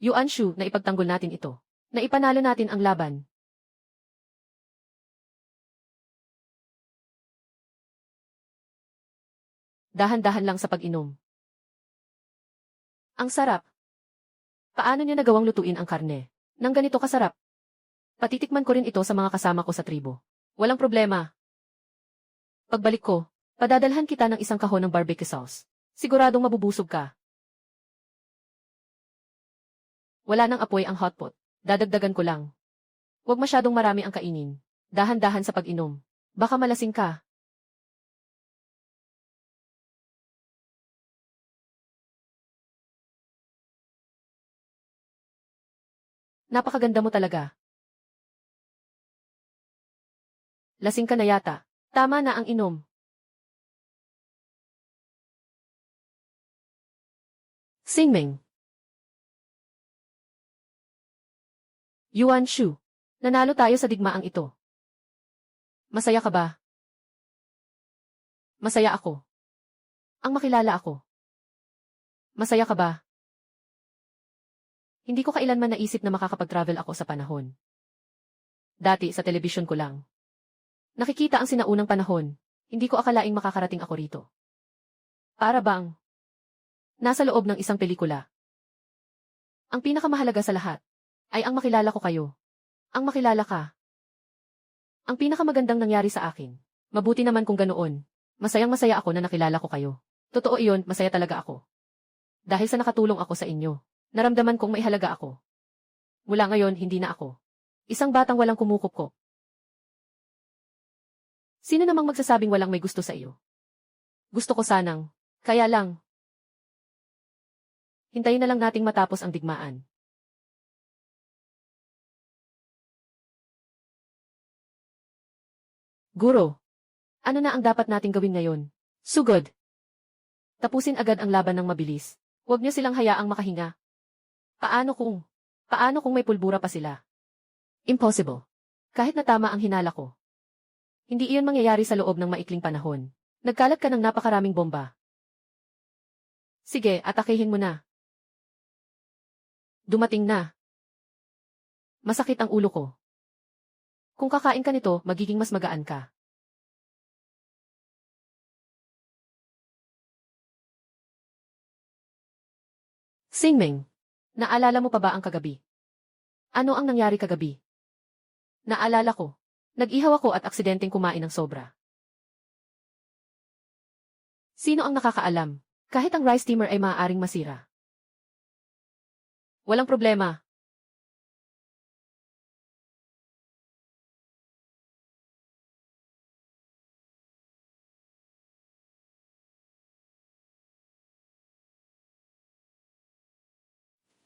Yuan Shu, na ipagtanggol natin ito. Na ipanalo natin ang laban. Dahan-dahan lang sa pag-inom. Ang sarap. Paano niya nagawang lutuin ang karne? Nang ganito kasarap. Patitikman ko rin ito sa mga kasama ko sa tribo. Walang problema. Pagbalik ko, padadalhan kita ng isang kahon ng barbecue sauce. Siguradong mabubusog ka. Wala nang apoy ang hotpot. Dadagdagan ko lang. Huwag masyadong marami ang kainin. Dahan-dahan sa pag-inom. Baka malasing ka. Napakaganda mo talaga. Lasing ka na yata. Tama na ang inom. Singming. Yuan Shu. Nanalo tayo sa digmaang ito. Masaya ka ba? Masaya ako. Ang makilala ako. Masaya ka ba? Hindi ko kailanman naisip na makakapag-travel ako sa panahon. Dati sa telebisyon ko lang. Nakikita ang sinaunang panahon. Hindi ko akalaing makakarating ako rito. Para bang nasa loob ng isang pelikula. Ang pinakamahalaga sa lahat ay ang makilala ko kayo. Ang makilala ka. Ang pinakamagandang nangyari sa akin. Mabuti naman kung ganoon. Masayang-masaya ako na nakilala ko kayo. Totoo iyon, masaya talaga ako. Dahil sa nakatulong ako sa inyo, naramdaman kong maihalaga ako. Mula ngayon, hindi na ako isang batang walang kumukup. Sino namang magsasabing walang may gusto sa iyo? Gusto ko sanang. Kaya lang. Hintayin na lang nating matapos ang digmaan. Guro, ano na ang dapat nating gawin ngayon? Sugod. Tapusin agad ang laban ng mabilis. Huwag niyo silang hayaang makahinga. Paano kung may pulbura pa sila? Impossible. Kahit na tama ang hinala ko. Hindi iyon mangyayari sa loob ng maikling panahon. Nagkalat ka ng napakaraming bomba. Sige, atakihin mo na. Dumating na. Masakit ang ulo ko. Kung kakain ka nito, magiging mas magaan ka. Singming, naalala mo pa ba ang kagabi? Ano ang nangyari kagabi? Naalala ko. Nag-ihaw ako at aksidenteng kumain ng sobra. Sino ang nakakaalam? Kahit ang rice steamer ay maaaring masira. Walang problema.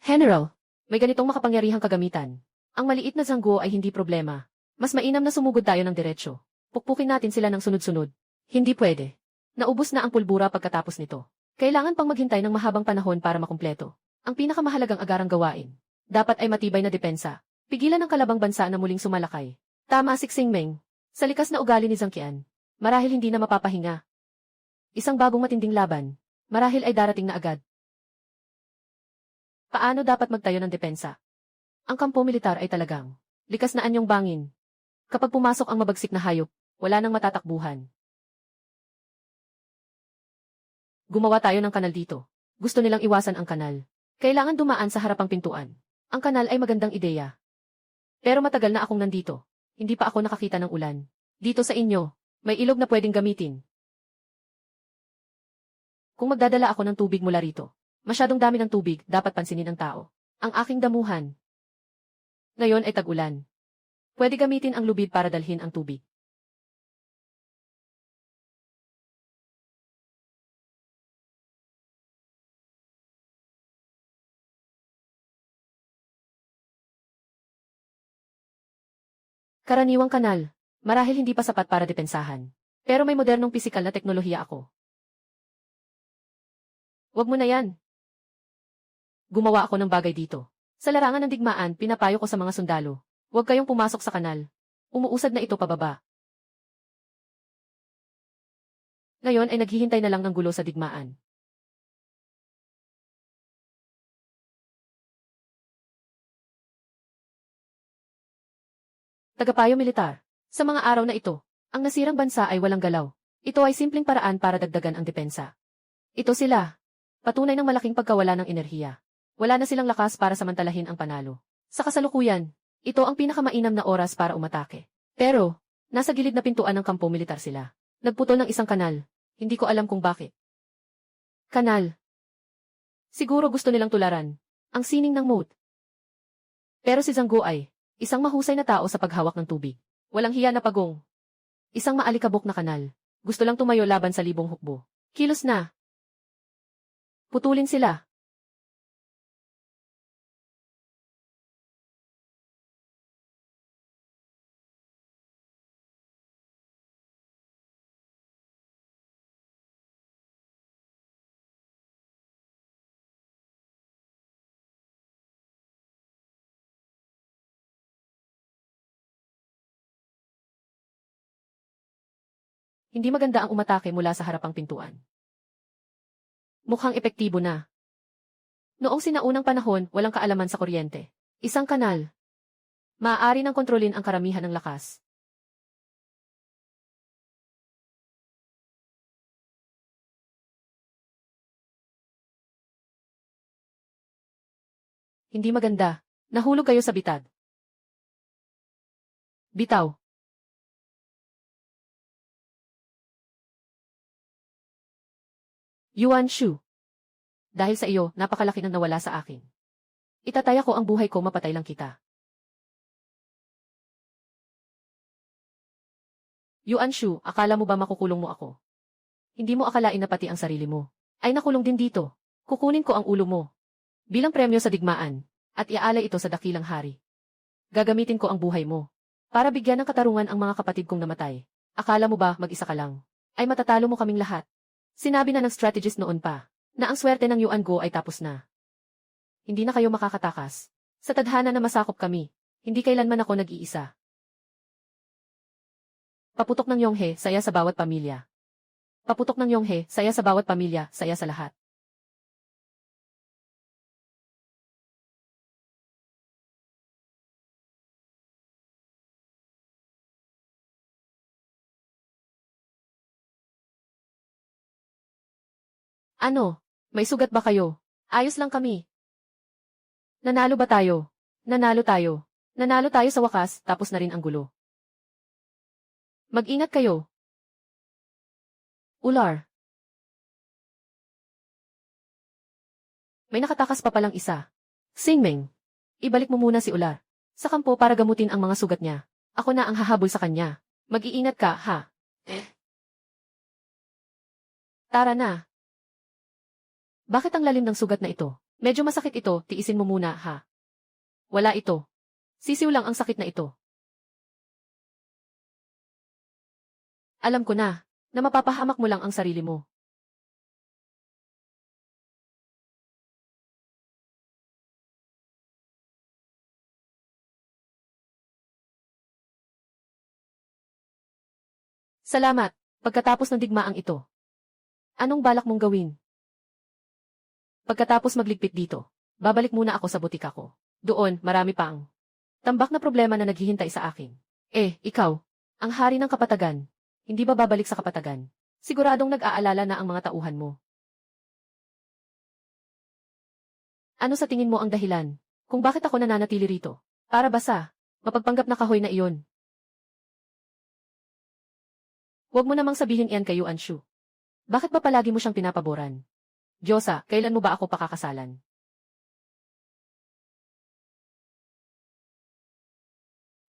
General, may ganitong makapangyarihang kagamitan. Ang maliit na zanggo ay hindi problema. Mas mainam na sumugod tayo ng diretsyo. Pukpukin natin sila ng sunod-sunod. Hindi pwede. Naubos na ang pulbura pagkatapos nito. Kailangan pang maghintay ng mahabang panahon para makumpleto. Ang pinakamahalagang agarang gawain. Dapat ay matibay na depensa. Pigilan ang kalabang bansa na muling sumalakay. Tama si Xingming. Sa likas na ugali ni Zhang Qian, marahil hindi na mapapahinga. Isang bagong matinding laban. Marahil ay darating na agad. Paano dapat magtayo ng depensa? Ang kampo militar ay talagang likas na anyong bangin. Kapag pumasok ang mabagsik na hayop, wala nang matatakbuhan. Gumawa tayo ng kanal dito. Gusto nilang iwasan ang kanal. Kailangan dumaan sa harapang pintuan. Ang kanal ay magandang ideya. Pero matagal na akong nandito. Hindi pa ako nakakita ng ulan. Dito sa inyo, may ilog na pwedeng gamitin. Kung magdadala ako ng tubig mula rito, masyadong dami ng tubig, dapat pansinin ng tao. Ang aking damuhan. Ngayon ay tag-ulan. Pwede gamitin ang lubid para dalhin ang tubig. Karaniwang kanal. Marahil hindi pa sapat para depensahan. Pero may modernong pisikal na teknolohiya ako. Wag mo na yan. Gumawa ako ng bagay dito. Sa larangan ng digmaan, pinapayo ko sa mga sundalo. Huwag kayong pumasok sa kanal. Umuusad na ito pababa. Ngayon ay naghihintay na lang ng gulo sa digmaan. Tagapayo militar. Sa mga araw na ito, ang nasirang bansa ay walang galaw. Ito ay simpleng paraan para dagdagan ang depensa. Ito sila. Patunay ng malaking pagkawala ng enerhiya. Wala na silang lakas para samantalahin ang panalo. Sa kasalukuyan, ito ang pinakamainam na oras para umatake. Pero, nasa gilid na pintuan ng kampo militar sila. Nagputol ng isang kanal. Hindi ko alam kung bakit. Kanal. Siguro gusto nilang tularan. Ang sining ng moat. Pero si Zhang Guo ay isang mahusay na tao sa paghawak ng tubig. Walang hiya na pagong. Isang maalikabok na kanal. Gusto lang tumayo laban sa libong hukbo. Kilos na. Putulin sila. Hindi maganda ang umatake mula sa harapang pintuan. Mukhang epektibo na. Noong sinaunang panahon, walang kaalaman sa kuryente. Isang kanal. Maaari nang kontrolin ang karamihan ng lakas. Hindi maganda. Nahulog kayo sa bitad. Bitaw. Yuan Shu. Dahil sa iyo, napakalaki ng nawala sa akin. Itataya ko ang buhay ko, mapatay lang kita. Yuan Shu, akala mo ba makukulong mo ako? Hindi mo akalain na pati ang sarili mo ay nakulong din dito. Kukunin ko ang ulo mo bilang premyo sa digmaan at iaalay ito sa dakilang hari. Gagamitin ko ang buhay mo para bigyan ng katarungan ang mga kapatid kong namatay. Akala mo ba mag-isa ka lang ay matatalo mo kaming lahat? Sinabi na ng strategist noon pa na ang swerte ng Yuan Go ay tapos na. Hindi na kayo makakatakas. Sa tadhana na masakop kami, hindi kailanman ako nag-iisa. Paputok ng Yonghe, saya sa bawat pamilya. Paputok ng Yonghe, saya sa bawat pamilya, saya sa lahat. Ano? May sugat ba kayo? Ayos lang kami. Nanalo ba tayo? Nanalo tayo. Nanalo tayo sa wakas, tapos na rin ang gulo. Mag-ingat kayo. Ular. May nakatakas pa palang isa. Singmeng. Ibalik mo muna si Ular sa kampo para gamutin ang mga sugat niya. Ako na ang hahabol sa kanya. Mag-iingat ka, ha? Tara na. Bakit ang lalim ng sugat na ito? Medyo masakit ito, tiisin mo muna, ha? Wala ito. Sisiw lang ang sakit na ito. Alam ko na mapapahamak mo lang ang sarili mo. Salamat. Pagkatapos ng digmaang ito, anong balak mong gawin? Pagkatapos magligpit dito, babalik muna ako sa butika ko. Doon, marami pang tambak na problema na naghihintay sa akin. Ikaw, ang hari ng kapatagan. Hindi ba babalik sa kapatagan? Siguradong nag-aalala na ang mga tauhan mo. Ano sa tingin mo ang dahilan? Kung bakit ako nananatili rito? Para ba sa mapagpanggap na kahoy na iyon? Huwag mo namang sabihin iyan kay Yuan Shu. Bakit ba palagi mo siyang pinapaboran? Diyosa, kailan mo ba ako pakakasalan?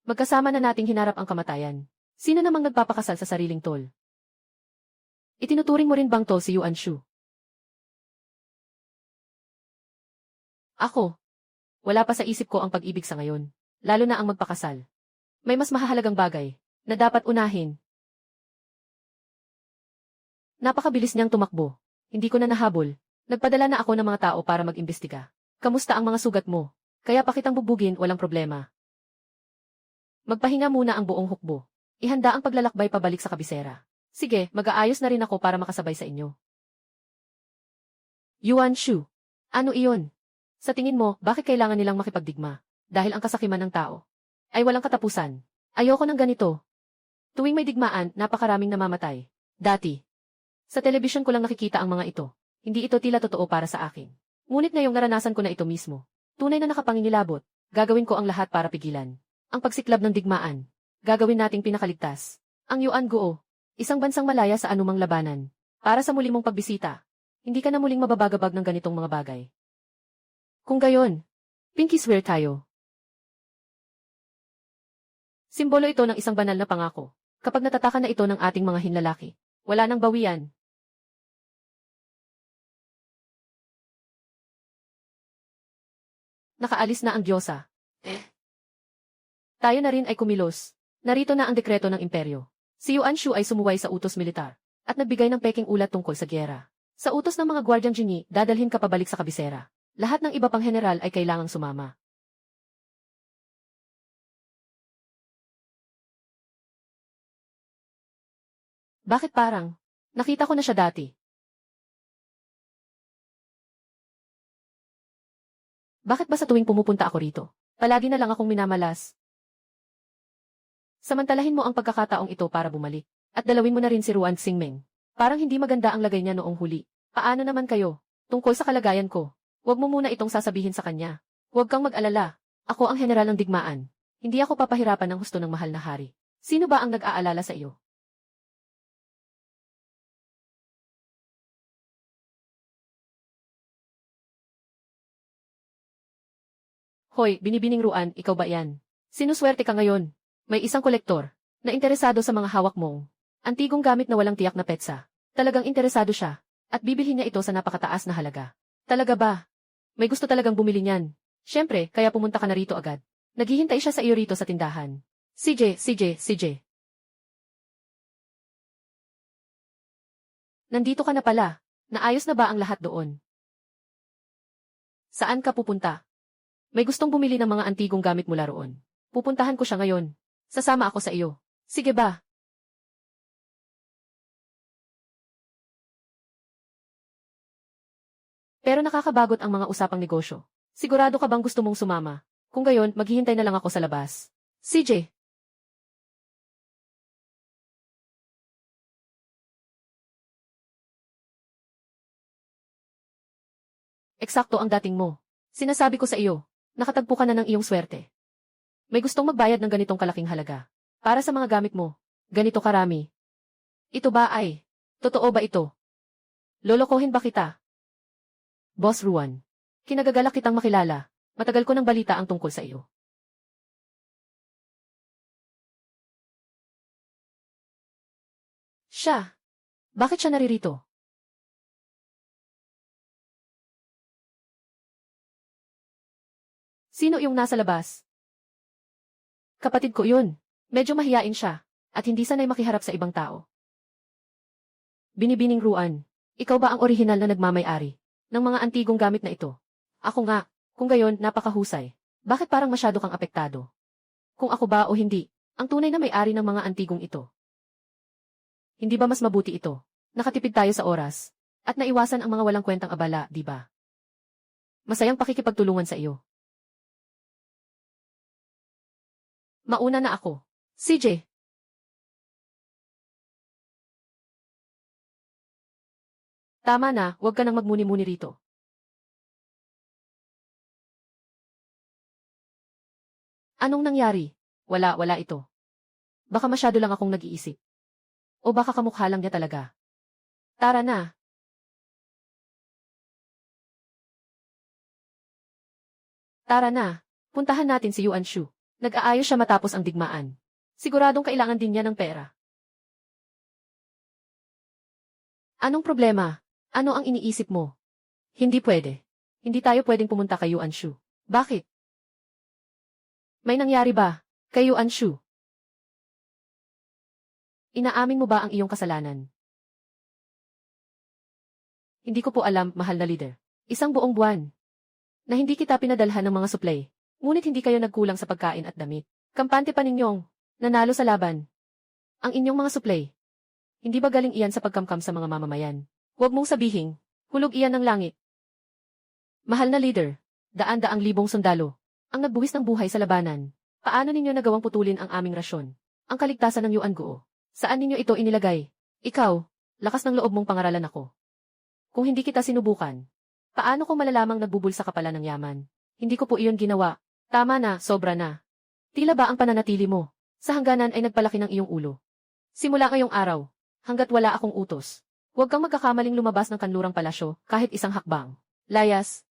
Magkasama na nating hinarap ang kamatayan. Sino namang nagpapakasal sa sariling tol? Itinuturing mo rin bang tol si Yuan Shu? Ako, wala pa sa isip ko ang pag-ibig sa ngayon, lalo na ang magpakasal. May mas mahahalagang bagay na dapat unahin. Napakabilis niyang tumakbo. Hindi ko na nahabol. Nagpadala na ako ng mga tao para mag-imbestiga. Kamusta ang mga sugat mo? Kaya pa kitang bubugin, walang problema. Magpahinga muna ang buong hukbo. Ihanda ang paglalakbay pabalik sa kabisera. Sige, mag-aayos na rin ako para makasabay sa inyo. Yuan Shu. Ano iyon? Sa tingin mo, bakit kailangan nilang makipagdigma? Dahil ang kasakiman ng tao ay walang katapusan. Ayoko ng ganito. Tuwing may digmaan, napakaraming namamatay. Dati. Sa telebisyon ko lang nakikita ang mga ito. Hindi ito tila totoo para sa akin. Ngunit ngayong naranasan ko na ito mismo. Tunay na nakapangingilabot. Gagawin ko ang lahat para pigilan ang pagsiklab ng digmaan. Gagawin nating pinakaligtas ang Yuan Guo. Isang bansang malaya sa anumang labanan. Para sa muli mong pagbisita, hindi ka na muling mababagabag ng ganitong mga bagay. Kung gayon, pinky swear tayo. Simbolo ito ng isang banal na pangako. Kapag natatakan na ito ng ating mga hinlalaki, wala nang bawian. Nakaalis na ang Diyosa. Tayo na rin ay kumilos. Narito na ang dekreto ng imperyo. Si Yuan Shu ay sumuway sa utos militar at nagbigay ng peking ulat tungkol sa gyera. Sa utos ng mga gwardyang Jini, dadalhin ka pabalik sa kabisera. Lahat ng iba pang general ay kailangang sumama. Bakit parang? Nakita ko na siya dati. Bakit ba sa tuwing pumupunta ako rito, palagi na lang akong minamalas? Samantalahin mo ang pagkakataong ito para bumalik. At dalawin mo na rin si Ruan Xingmeng. Parang hindi maganda ang lagay niya noong huli. Paano naman kayo? Tungkol sa kalagayan ko. Huwag mo muna itong sasabihin sa kanya. Huwag kang mag-alala. Ako ang general ng digmaan. Hindi ako papahirapan ng husto ng mahal na hari. Sino ba ang nag-aalala sa iyo? Hoy, binibining Ruan, ikaw ba yan? Sinuswerte ka ngayon. May isang kolektor na interesado sa mga hawak mong antigong gamit na walang tiyak na petsa. Talagang interesado siya at bibilhin niya ito sa napakataas na halaga. Talaga ba? May gusto talagang bumili niyan. Siyempre, kaya pumunta ka na rito agad. Naghihintay siya sa iyo rito sa tindahan. CJ. Nandito ka na pala. Naayos na ba ang lahat doon? Saan ka pupunta? May gustong bumili ng mga antigong gamit mula roon. Pupuntahan ko siya ngayon. Sasama ako sa iyo. Sige ba? Pero nakakabagot ang mga usapang negosyo. Sigurado ka bang gusto mong sumama? Kung gayon, maghihintay na lang ako sa labas. CJ. Eksakto ang dating mo. Sinasabi ko sa iyo, nakatagpo ka na ng iyong swerte. May gustong magbayad ng ganitong kalaking halaga. Para sa mga gamit mo. Ganito karami. Ito ba ay? Totoo ba ito? Lolokohin ba kita? Boss Ruan. Kinagagalak kitang makilala. Matagal ko ng balita ang tungkol sa iyo. Siya. Bakit siya naririto? Sino yung nasa labas? Kapatid ko yun. Medyo mahiyain siya. At hindi sanay makiharap sa ibang tao. Binibining Ruan. Ikaw ba ang orihinal na nagmamay-ari ng mga antigong gamit na ito? Ako nga. Kung gayon, napakahusay. Bakit parang masyado kang apektado? Kung ako ba o hindi, ang tunay na may-ari ng mga antigong ito. Hindi ba mas mabuti ito? Nakatipid tayo sa oras. At naiwasan ang mga walang kwentang abala, di ba? Masayang pakikipagtulungan sa iyo. Mauna na ako. CJ. Tama na, huwag ka nang magmuni-muni rito. Anong nangyari? Wala ito. Baka masyado lang akong nag-iisip. O baka kamukha lang niya talaga. Tara na. Tara na. Puntahan natin si Yuan Shu. Nag-aayos siya matapos ang digmaan. Siguradong kailangan din niya ng pera. Anong problema? Ano ang iniisip mo? Hindi pwede. Hindi tayo pwedeng pumunta kay Yuan Shu. Bakit? May nangyari ba kay Yuan Shu? Inaamin mo ba ang iyong kasalanan? Hindi ko po alam, mahal na leader. Isang buong buwan na hindi kita pinadalhan ng mga supply. Ngunit hindi kayo nagkulang sa pagkain at damit. Kampante pa ninyong nanalo sa laban. Ang inyong mga supply. Hindi ba galing iyan sa pagkamkam sa mga mamamayan? Huwag mong sabihin, hulog iyan ng langit. Mahal na leader, daan-daang libong sundalo ang nagbuwis ng buhay sa labanan. Paano ninyo nagawang putulin ang aming rasyon? Ang kaligtasan ng Yuan Guo. Saan ninyo ito inilagay? Ikaw, lakas ng loob mong pangaralan ako. Kung hindi kita sinubukan, paano ko malalamang nagbubulsa ka pala ng yaman? Hindi ko po iyon ginawa. Tama na, sobra na. Tila ba ang pananatili mo sa hangganan ay nagpalaki ng iyong ulo? Simula ngayong araw, hanggat wala akong utos, huwag kang magkakamaling lumabas ng kanlurang palasyo kahit isang hakbang. Layas.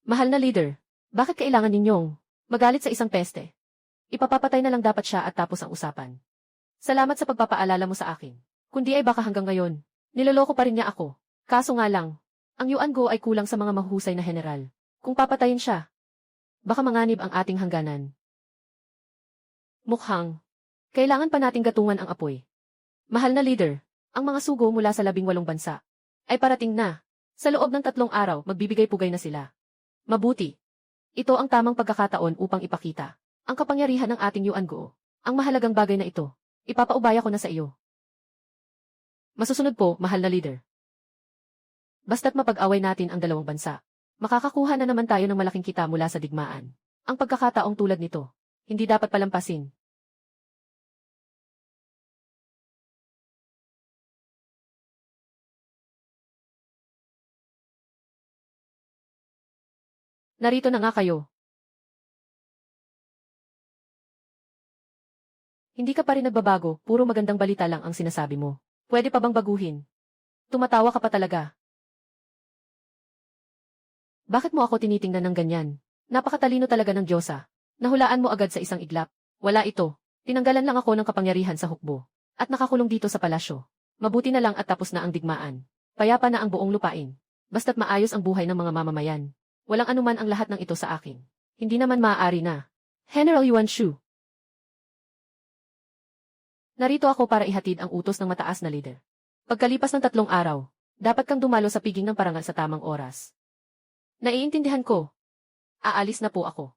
Mahal na leader, bakit kailangan ninyong magalit sa isang peste? Ipapapatay na lang dapat siya at tapos ang usapan. Salamat sa pagpapaalala mo sa akin. Kundi ay baka hanggang ngayon, niloloko pa rin niya ako. Kaso nga lang, ang Yuan Go ay kulang sa mga mahusay na general. Kung papatayin siya, baka manganib ang ating hangganan. Mukhang, kailangan pa nating gatungan ang apoy. Mahal na leader, ang mga sugo mula sa 18 bansa ay parating na. Sa loob ng 3 araw, magbibigay-pugay na sila. Mabuti. Ito ang tamang pagkakataon upang ipakita ang kapangyarihan ng ating Yuan Go. Ang mahalagang bagay na ito, ipapaubaya ko na sa iyo. Masusunod po, mahal na leader. Basta't mapag-away natin ang 2 bansa, makakakuha na naman tayo ng malaking kita mula sa digmaan. Ang pagkakataong tulad nito, hindi dapat palampasin. Narito na nga kayo. Hindi ka pa rin nagbabago, puro magandang balita lang ang sinasabi mo. Pwede pa bang baguhin? Tumatawa ka pa talaga. Bakit mo ako tinitingnan ng ganyan? Napakatalino talaga ng Diyosa. Nahulaan mo agad sa isang iglap. Wala ito. Tinanggalan lang ako ng kapangyarihan sa hukbo. At nakakulong dito sa palasyo. Mabuti na lang at tapos na ang digmaan. Payapa na ang buong lupain. Basta't maayos ang buhay ng mga mamamayan. Walang anuman ang lahat ng ito sa akin. Hindi naman maaari na. General Yuan Shu. Narito ako para ihatid ang utos ng mataas na leader. Pagkalipas ng 3 araw, dapat kang dumalo sa piging ng parangal sa tamang oras. Naiintindihan ko. Aalis na po ako.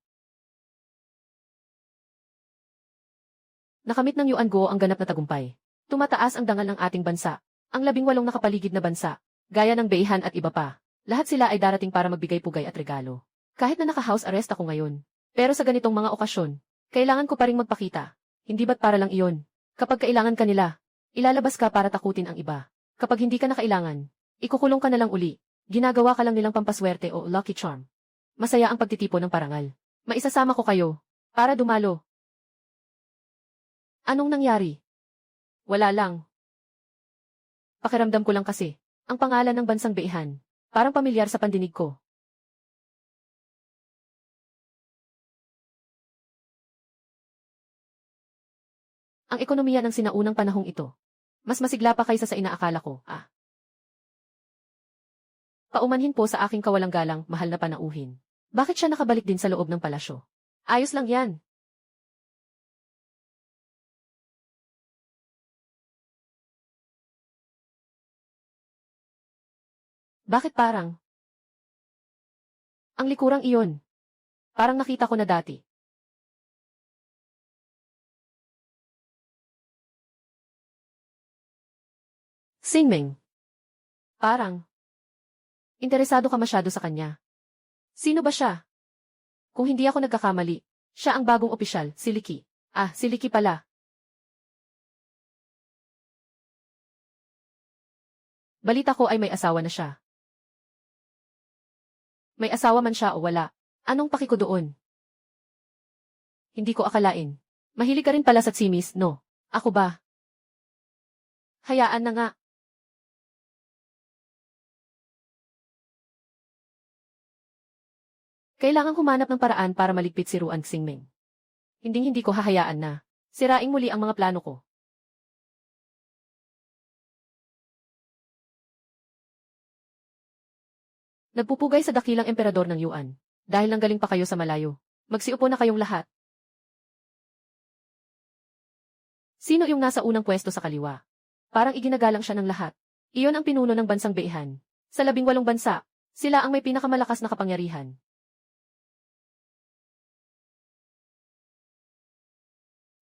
Nakamit ng Yuan Go ang ganap na tagumpay. Tumataas ang dangal ng ating bansa. Ang 18 nakapaligid na bansa, gaya ng Beihan at iba pa. Lahat sila ay darating para magbigay pugay at regalo. Kahit na naka-house arrest ako ngayon. Pero sa ganitong mga okasyon, kailangan ko pa ring magpakita. Hindi ba't para lang iyon? Kapag kailangan ka nila, ilalabas ka para takutin ang iba. Kapag hindi ka na kailangan, ikukulong ka na lang uli. Ginagawa ka lang nilang pampaswerte o lucky charm. Masaya ang pagtitipon ng parangal. Maisasama ko kayo para dumalo. Anong nangyari? Wala lang. Pakiramdam ko lang kasi, ang pangalan ng bansang Beihan, parang pamilyar sa pandinig ko. Ang ekonomiya ng sinaunang panahong ito, mas masigla pa kaysa sa inaakala ko, Paumanhin po sa aking kawalang galang, mahal na panauhin. Bakit siya nakabalik din sa loob ng palasyo? Ayos lang yan. Bakit parang? Ang likurang iyon. Parang nakita ko na dati. Singming. Parang. Interesado ka masyado sa kanya. Sino ba siya? Kung hindi ako nagkakamali, siya ang bagong opisyal, si Liki. Ah, si Liki pala. Balita ko ay may asawa na siya. May asawa man siya o wala. Anong paki ko doon? Hindi ko akalain. Mahilig ka rin pala sa tsimis, no? Ako ba? Hayaan na nga. Kailangang humanap ng paraan para maligpit si Ruan Xingming. Hindi ko hahayaan na siraing muli ang mga plano ko. Nagpupugay sa dakilang emperador ng Yuan. Dahil nanggaling pa kayo sa malayo. Magsiupo na kayong lahat. Sino yung nasa unang pwesto sa kaliwa? Parang iginagalang siya ng lahat. Iyon ang pinuno ng bansang Beihan. Sa 18 bansa, sila ang may pinakamalakas na kapangyarihan.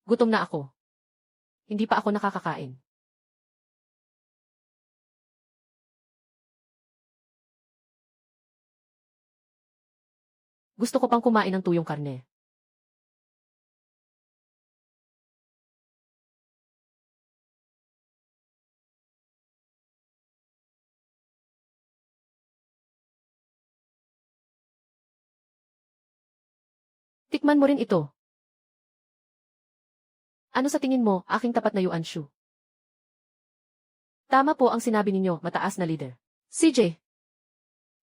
Gutom na ako. Hindi pa ako nakakakain. Gusto ko pang kumain ng tuyong karne. Tikman mo rin ito. Ano sa tingin mo, aking tapat na Yuan Shu? Tama po ang sinabi ninyo, mataas na leader. CJ.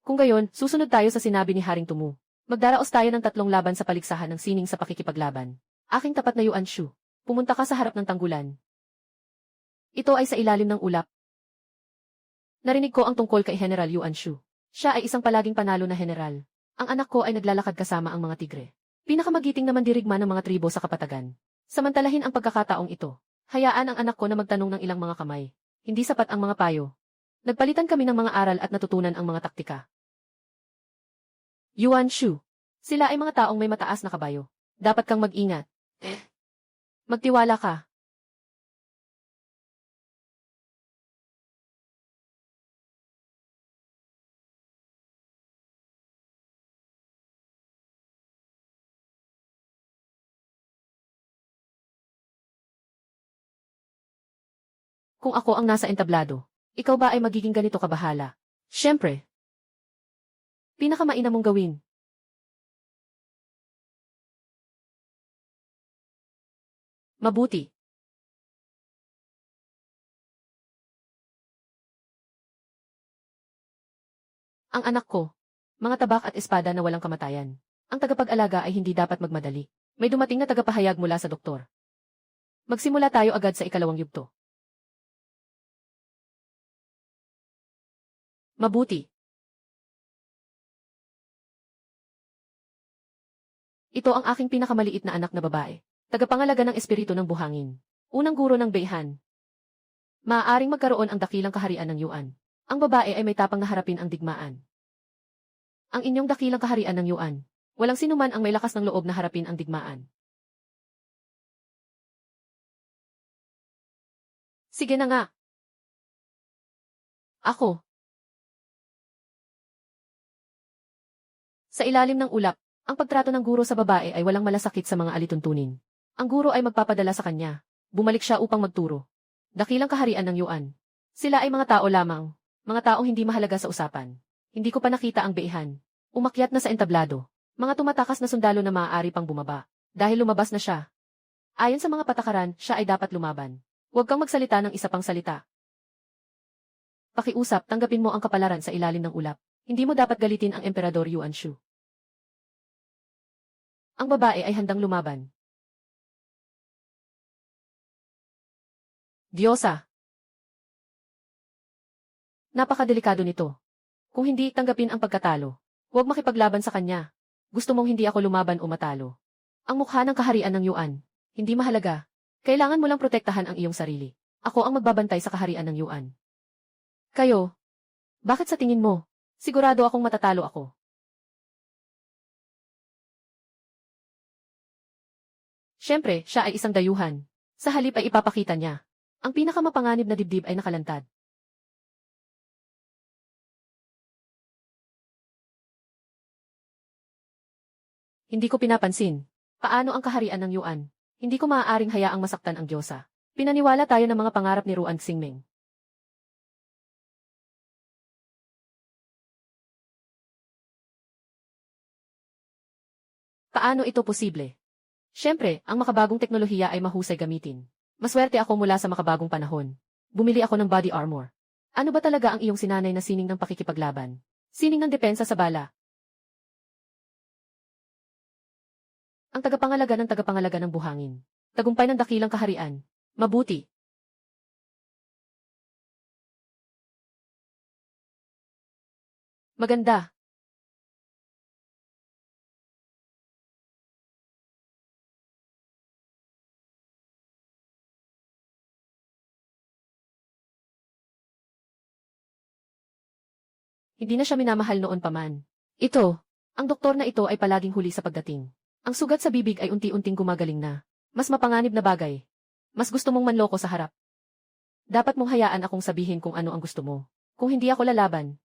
Kung gayon, susunod tayo sa sinabi ni Haring Tumu. Magdaraos tayo ng 3 laban sa paligsahan ng sining sa pakikipaglaban. Aking tapat na Yuan Shu. Pumunta ka sa harap ng tanggulan. Ito ay sa ilalim ng ulap. Narinig ko ang tungkol kay General Yuan Shu. Siya ay isang palaging panalo na general. Ang anak ko ay naglalakad kasama ang mga tigre. Pinakamagiting naman dirigma ng mga tribo sa kapatagan. Samantalahin ang pagkakataong ito. Hayaan ang anak ko na magtanong ng ilang mga kamay. Hindi sapat ang mga payo. Nagpalitan kami ng mga aral at natutunan ang mga taktika. Yuan Shu. Sila ay mga taong may mataas na kabayo. Dapat kang mag-ingat. Magtiwala ka. Kung ako ang nasa entablado, ikaw ba ay magiging ganito kabahala? Siyempre. Pinakamaina mong gawin. Mabuti. Ang anak ko. Mga tabak at espada na walang kamatayan. Ang tagapag-alaga ay hindi dapat magmadali. May dumating na tagapahayag mula sa doktor. Magsimula tayo agad sa 2 yugto. Mabuti. Ito ang aking pinakamaliit na anak na babae. Tagapangalaga ng espiritu ng buhangin. Unang guro ng Beihan. Maaaring magkaroon ang dakilang kaharian ng Yuan. Ang babae ay may tapang na harapin ang digmaan. Ang inyong dakilang kaharian ng Yuan. Walang sinuman ang may lakas ng loob na harapin ang digmaan. Sige na nga. Ako. Sa ilalim ng ulap, ang pagtrato ng guro sa babae ay walang malasakit sa mga alituntunin. Ang guro ay magpapadala sa kanya. Bumalik siya upang magturo. Dakilang kaharian ng Yuan. Sila ay mga tao lamang. Mga taong hindi mahalaga sa usapan. Hindi ko pa nakita ang Beihan. Umakyat na sa entablado. Mga tumatakas na sundalo na maaari pang bumaba. Dahil lumabas na siya. Ayon sa mga patakaran, siya ay dapat lumaban. Huwag kang magsalita ng isa pang salita. Pakiusap, tanggapin mo ang kapalaran sa ilalim ng ulap. Hindi mo dapat galitin ang Emperador Yuan Shu. Ang babae ay handang lumaban. Diyosa. Napakadelikado nito. Kung hindi tanggapin ang pagkatalo, huwag makipaglaban sa kanya. Gusto mong hindi ako lumaban o matalo. Ang mukha ng kaharian ng Yuan. Hindi mahalaga. Kailangan mo lang protektahan ang iyong sarili. Ako ang magbabantay sa kaharian ng Yuan. Kayo? Bakit sa tingin mo? Sigurado akong matatalo ako. Siyempre, siya ay isang dayuhan. Sa halip ay ipapakita niya. Ang pinakamapanganib na dibdib ay nakalantad. Hindi ko pinapansin. Paano ang kaharian ng Yuan? Hindi ko maaaring hayaang masaktan ang Diyosa. Pinaniwala tayo ng mga pangarap ni Ruan Xingming. Paano ito posible? Siyempre, ang makabagong teknolohiya ay mahusay gamitin. Maswerte ako mula sa makabagong panahon. Bumili ako ng body armor. Ano ba talaga ang iyong sinanay na sining ng pakikipaglaban? Sining ng depensa sa bala. Ang tagapangalaga ng buhangin. Tagumpay ng dakilang kaharian. Mabuti. Maganda. Hindi na siya minamahal noon pa man. Ito, ang doktor na ito ay palaging huli sa pagdating. Ang sugat sa bibig ay unti-unting gumagaling na. Mas mapanganib na bagay. Mas gusto mong manloko sa harap. Dapat mong hayaan akong sabihin kung ano ang gusto mo. Kung hindi ako lalaban.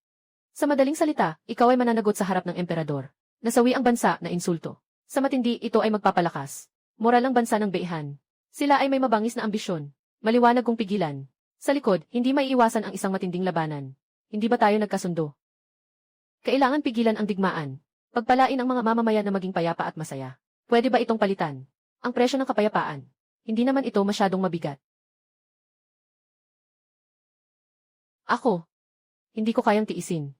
Sa madaling salita, ikaw ay mananagot sa harap ng emperador. Nasawi ang bansa na insulto. Sa matindi, ito ay magpapalakas. Moral ang bansa ng Beihan. Sila ay may mabangis na ambisyon. Maliwanag kong pigilan. Sa likod, hindi maiiwasan ang isang matinding labanan. Hindi ba tayo nagkasundo? Kailangan pigilan ang digmaan. Pagpalain ang mga mamamayan na maging payapa at masaya. Pwede ba itong palitan? Ang presyo ng kapayapaan. Hindi naman ito masyadong mabigat. Ako. Hindi ko kayang tiisin.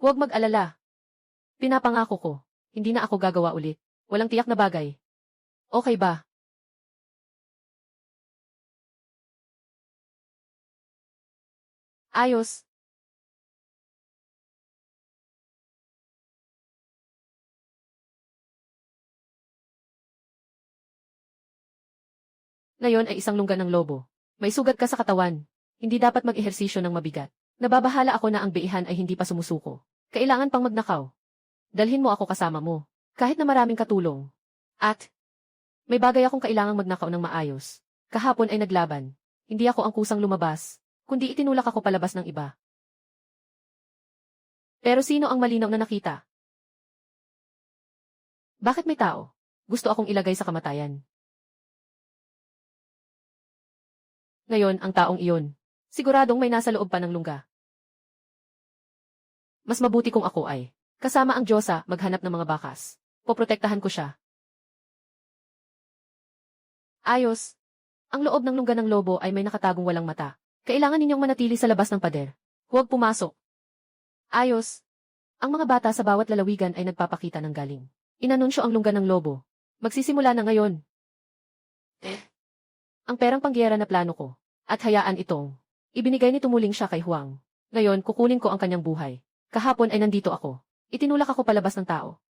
Huwag mag-alala. Pinapangako ko. Hindi na ako gagawa ulit. Walang tiyak na bagay. Okay ba? Ayos. Ngayon ay isang lungga ng lobo. May sugat ka sa katawan. Hindi dapat mag-ehersisyo ng mabigat. Nababahala ako na ang Beihan ay hindi pa sumusuko. Kailangan pang magnakaw. Dalhin mo ako kasama mo. Kahit na maraming katulong. At, may bagay akong kailangang magnakaw ng maayos. Kahapon ay naglaban. Hindi ako ang kusang lumabas, kundi itinulak ako palabas ng iba. Pero sino ang malinaw na nakita? Bakit may tao? Gusto akong ilagay sa kamatayan. Ngayon, ang taong iyon. Siguradong may nasa loob pa ng lungga. Mas mabuti kung ako ay, kasama ang Diyosa, maghanap ng mga bakas. Poprotektahan ko siya. Ayos. Ang loob ng lungga ng lobo ay may nakatagong walang mata. Kailangan ninyong manatili sa labas ng pader. Huwag pumasok. Ayos. Ang mga bata sa bawat lalawigan ay nagpapakita ng galing. Inanunsyo ang lungga ng lobo. Magsisimula na ngayon. Ang perang pangyera na plano ko. At hayaan itong. Ibinigay ni Tumuling siya kay Huang. Ngayon, kukunin ko ang kanyang buhay. Kahapon ay nandito ako. Itinulak ako palabas ng tao.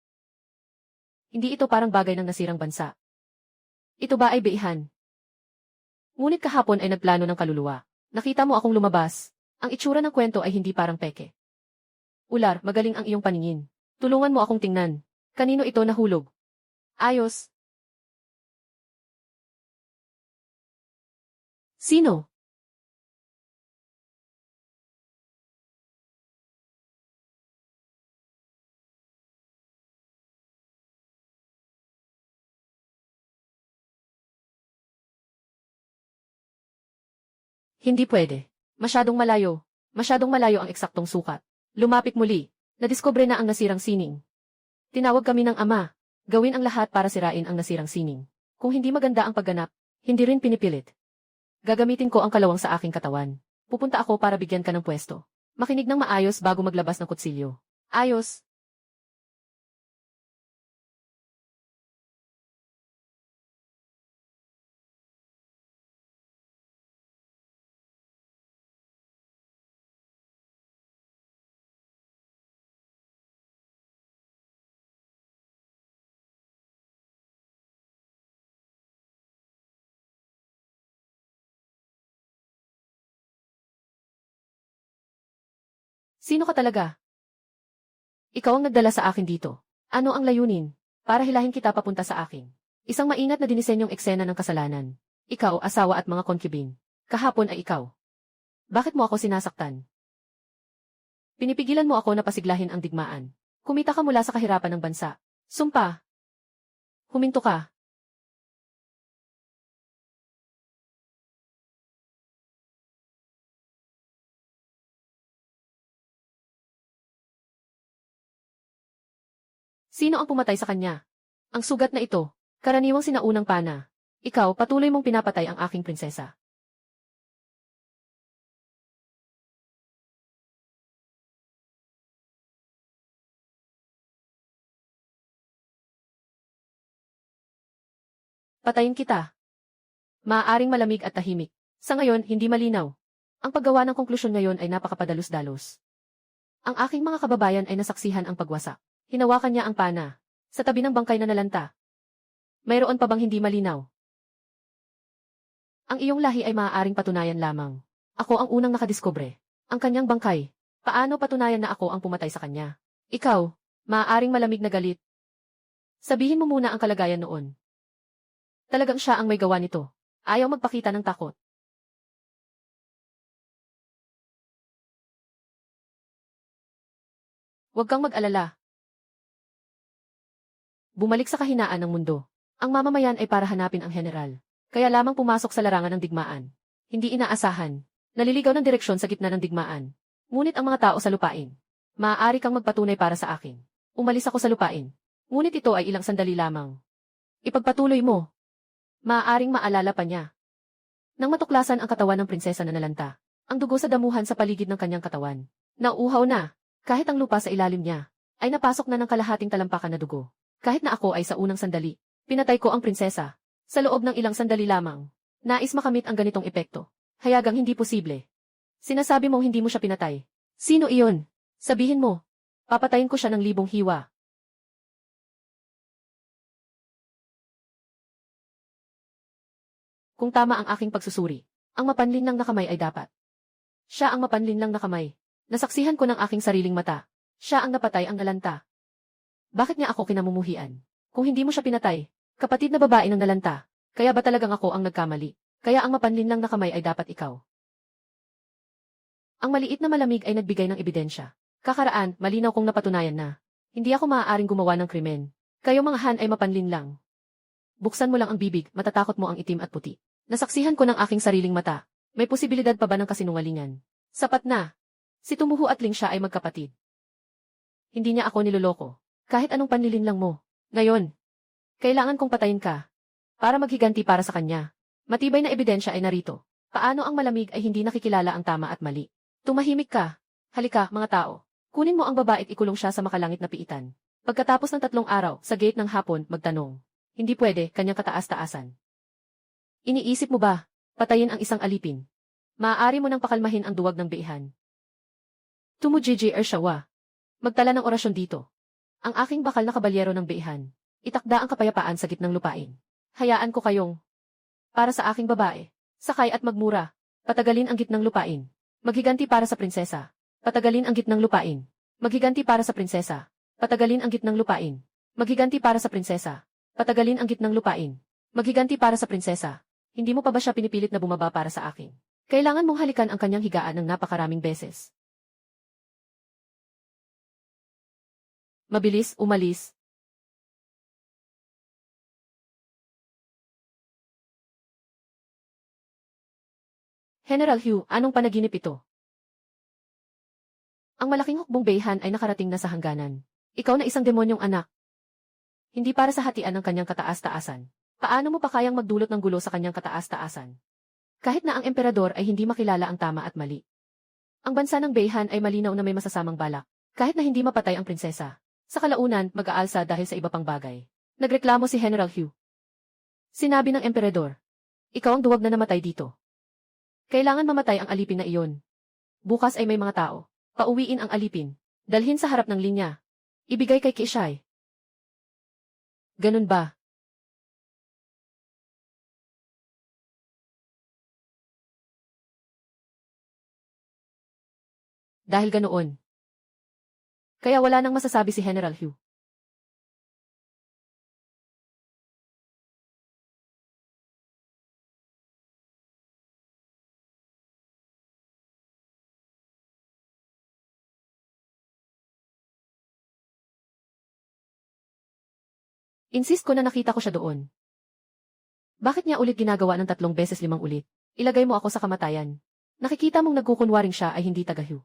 Hindi ito parang bagay ng nasirang bansa. Ito ba ay Beihan? Ngunit kahapon ay nagplano ng kaluluwa. Nakita mo akong lumabas. Ang itsura ng kwento ay hindi parang peke. Ular, magaling ang iyong paningin. Tulungan mo akong tingnan. Kanino ito nahulog? Ayos. Sino? Hindi pwede. Masyadong malayo. Masyadong malayo ang eksaktong sukat. Lumapit muli. Nadiskubre na ang nasirang sining. Tinawag kami ng ama. Gawin ang lahat para sirain ang nasirang sining. Kung hindi maganda ang pagganap, hindi rin pinipilit. Gagamitin ko ang kalawang sa aking katawan. Pupunta ako para bigyan ka ng pwesto. Makinig ng maayos bago maglabas ng kutsilyo. Ayos. Sino ka talaga? Ikaw ang nagdala sa akin dito. Ano ang layunin? Para hilahin kita papunta sa akin. Isang maingat na dinisenyong eksena ng kasalanan. Ikaw, asawa at mga concubine. Kahapon ay ikaw. Bakit mo ako sinasaktan? Pinipigilan mo ako na pasiglahin ang digmaan. Kumita ka mula sa kahirapan ng bansa. Sumpa. Huminto ka. Sino ang pumatay sa kanya? Ang sugat na ito, karaniwang sinaunang pana. Ikaw, patuloy mong pinapatay ang aking prinsesa. Patayin kita. Maaaring malamig at tahimik. Sa ngayon, hindi malinaw. Ang paggawa ng konklusyon ngayon ay napakapadalos-dalos. Ang aking mga kababayan ay nasaksihan ang pagwasak. Hinawakan niya ang pana. Sa tabi ng bangkay na nalanta. Mayroon pa bang hindi malinaw? Ang iyong lahi ay maaaring patunayan lamang. Ako ang unang nakadiskubre. Ang kanyang bangkay. Paano patunayan na ako ang pumatay sa kanya? Ikaw, maaaring malamig na galit. Sabihin mo muna ang kalagayan noon. Talagang siya ang may gawa nito. Ayaw magpakita ng takot. Huwag kang mag-alala. Bumalik sa kahinaan ng mundo. Ang mamamayan ay para hanapin ang general. Kaya lamang pumasok sa larangan ng digmaan. Hindi inaasahan. Naliligaw ng direksyon sa gitna ng digmaan. Ngunit ang mga tao sa lupain. Maaari kang magpatunay para sa akin. Umalis ako sa lupain. Ngunit ito ay ilang sandali lamang. Ipagpatuloy mo. Maaaring maalala pa niya. Nang matuklasan ang katawan ng prinsesa na nalanta, ang dugo sa damuhan sa paligid ng kanyang katawan. Nauuhaw na. Kahit ang lupa sa ilalim niya, ay napasok na ng kalahating talampakan na dugo. Kahit na ako ay sa unang sandali, pinatay ko ang prinsesa. Sa loob ng ilang sandali lamang, nais makamit ang ganitong epekto. Hayagang hindi posible. Sinasabi mong hindi mo siya pinatay. Sino iyon? Sabihin mo. Papatayin ko siya ng libong hiwa. Kung tama ang aking pagsusuri, ang mapanlinlang na kamay ay dapat. Siya ang mapanlinlang na kamay. Nasaksihan ko ng aking sariling mata. Siya ang napatay ang nalanta. Bakit niya ako kinamumuhian? Kung hindi mo siya pinatay, kapatid na babae ng nalanta, kaya ba talagang ako ang nagkamali? Kaya ang mapanlinlang na kamay ay dapat ikaw. Ang maliit na malamig ay nagbigay ng ebidensya. Kakaraan, malinaw kong napatunayan na. Hindi ako maaaring gumawa ng krimen. Kayo mga Han ay mapanlinlang. Buksan mo lang ang bibig, matatakot mo ang itim at puti. Nasaksihan ko ng aking sariling mata. May posibilidad pa ba ng kasinungalingan? Sapat na. Si Tumuhu at Ling siya ay magkapatid. Hindi niya ako niloloko. Kahit anong panlilinlang mo. Ngayon, kailangan kong patayin ka. Para maghiganti para sa kanya. Matibay na ebidensya ay narito. Paano ang malamig ay hindi nakikilala ang tama at mali? Tumahimik ka. Halika, mga tao. Kunin mo ang babae at ikulong siya sa makalangit na piitan. Pagkatapos ng 3 araw, sa gate ng hapon, magtanong. Hindi pwede, kanyang kataas-taasan. Iniisip mo ba, patayin ang isang alipin? Maaari mo nang pakalmahin ang duwag ng beihan. Tumujiji Ershawa. Magtala ng orasyon dito. Ang aking bakal na kabalyero ng beihan. Itakda ang kapayapaan sa gitnang lupain. Hayaan ko kayong. Para sa aking babae. Sakay at magmura. Patagalin ang gitnang lupain. Maghiganti para sa prinsesa. Patagalin ang gitnang lupain. Maghiganti para sa prinsesa. Patagalin ang gitnang lupain. Maghiganti para sa prinsesa. Patagalin ang gitnang lupain. Maghiganti para sa prinsesa. Hindi mo pa ba siya pinipilit na bumaba para sa akin? Kailangan mong halikan ang kanyang higaan ng napakaraming beses. Mabilis, umalis. General Hugh, anong panaginip ito? Ang malaking hukbong beihan ay nakarating na sa hangganan. Ikaw na isang demonyong anak. Hindi para sa hatian ng kanyang kataas-taasan. Paano mo pa kayang magdulot ng gulo sa kanyang kataas-taasan? Kahit na ang emperador ay hindi makilala ang tama at mali. Ang bansa ng Beihan ay malinaw na may masasamang balak, kahit na hindi mapatay ang prinsesa. Sa kalaunan, mag-aalsa dahil sa iba pang bagay. Nagreklamo si General Hugh. Sinabi ng emperador, ikaw ang duwag na namatay dito. Kailangan mamatay ang alipin na iyon. Bukas ay may mga tao. Pauwiin ang alipin. Dalhin sa harap ng linya. Ibigay kay Kishai. Ganun ba? Dahil ganoon. Kaya wala nang masasabi si General Hugh. Insist ko na nakita ko siya doon. Bakit niya ulit ginagawa ng 3 beses 5 ulit? Ilagay mo ako sa kamatayan. Nakikita mong nagkukunwaring siya ay hindi taga-Hugh.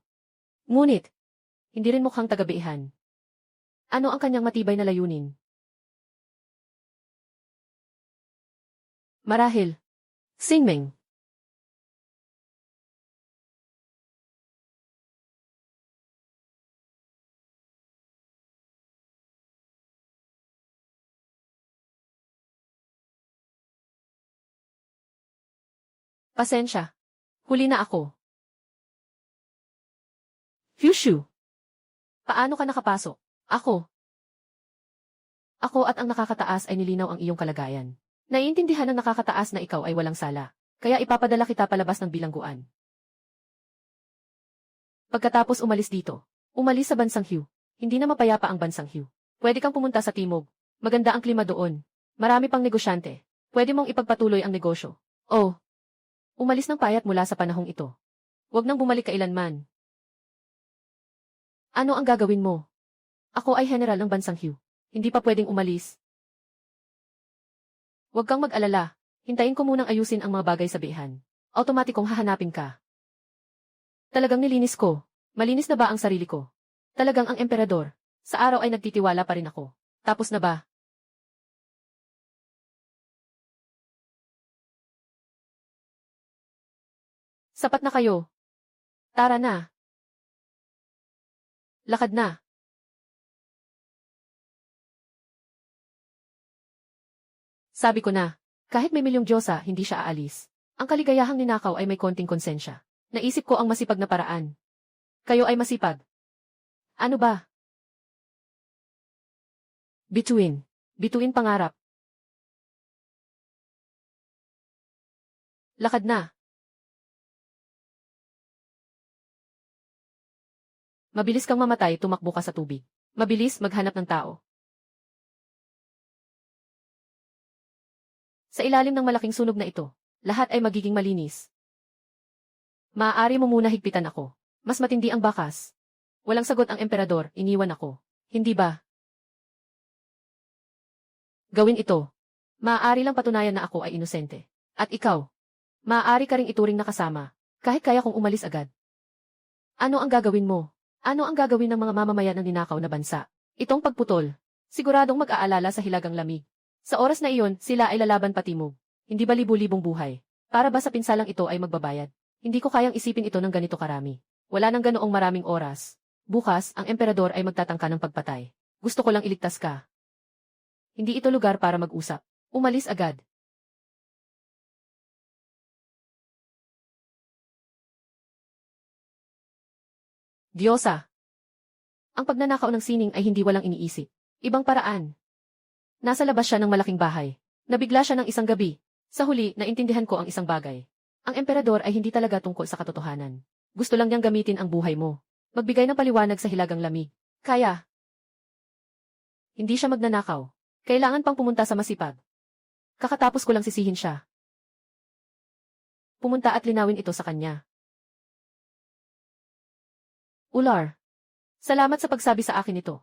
Ngunit, hindi rin mukhang taga-Beihan. Ano ang kanyang matibay na layunin? Marahil. Singmeng. Pasensya. Huli na ako. Kyushu. Paano ka nakapasok? Ako. Ako at ang nakakataas ay nilinaw ang iyong kalagayan. Naiintindihan ng nakakataas na ikaw ay walang sala. Kaya ipapadala kita palabas ng bilangguan. Pagkatapos umalis dito. Umalis sa bansang Hugh. Hindi na mapayapa ang bansang Hugh. Pwede kang pumunta sa timog. Maganda ang klima doon. Marami pang negosyante. Pwede mong ipagpatuloy ang negosyo. Oh. Umalis ng payat mula sa panahong ito. Huwag nang bumalik kailanman. Ano ang gagawin mo? Ako ay general ng bansang Hugh. Hindi pa pwedeng umalis. Huwag kang mag-alala. Hintayin ko munang ayusin ang mga bagay sa Beihan. Automatikong hahanapin ka. Talagang nilinis ko. Malinis na ba ang sarili ko? Talagang ang emperador. Sa araw ay nagtitiwala pa rin ako. Tapos na ba? Sapat na kayo. Tara na. Lakad na. Sabi ko na, kahit may milyong Diyosa, hindi siya aalis. Ang kaligayahang ninakaw ay may konting konsensya. Naisip ko ang masipag na paraan. Kayo ay masipag. Ano ba? Bituin. Bituin pangarap. Lakad na. Mabilis kang mamatay, tumakbo ka sa tubig. Mabilis maghanap ng tao. Sa ilalim ng malaking sunog na ito, lahat ay magiging malinis. Maaari mo muna higpitan ako. Mas matindi ang bakas. Walang sagot ang emperador, iniwan ako. Hindi ba? Gawin ito. Maaari lang patunayan na ako ay inosente. At ikaw, maaari ka ring ituring na kasama, kahit kaya kong umalis agad. Ano ang gagawin mo? Ano ang gagawin ng mga mamamayan ng ninakaw na bansa? Itong pagputol. Siguradong mag-aalala sa hilagang lamig. Sa oras na iyon, sila ay lalaban pati mo. Hindi ba libu-libong buhay? Para ba sa pinsalang ito ay magbabayad? Hindi ko kayang isipin ito ng ganito karami. Wala nang ganoong maraming oras. Bukas, ang emperador ay magtatangka ng pagpatay. Gusto ko lang iligtas ka. Hindi ito lugar para mag-usap. Umalis agad. Diyosa. Ang pagnanakaw ng sining ay hindi walang iniisip. Ibang paraan. Nasa labas siya ng malaking bahay. Nabigla siya ng isang gabi. Sa huli, naintindihan ko ang isang bagay. Ang emperador ay hindi talaga tungkol sa katotohanan. Gusto lang niyang gamitin ang buhay mo. Magbigay ng paliwanag sa hilagang lamig. Kaya. Hindi siya magnanakaw. Kailangan pang pumunta sa masipag. Kakatapos ko lang sisihin siya. Pumunta at linawin ito sa kanya. Ular. Salamat sa pagsabi sa akin ito.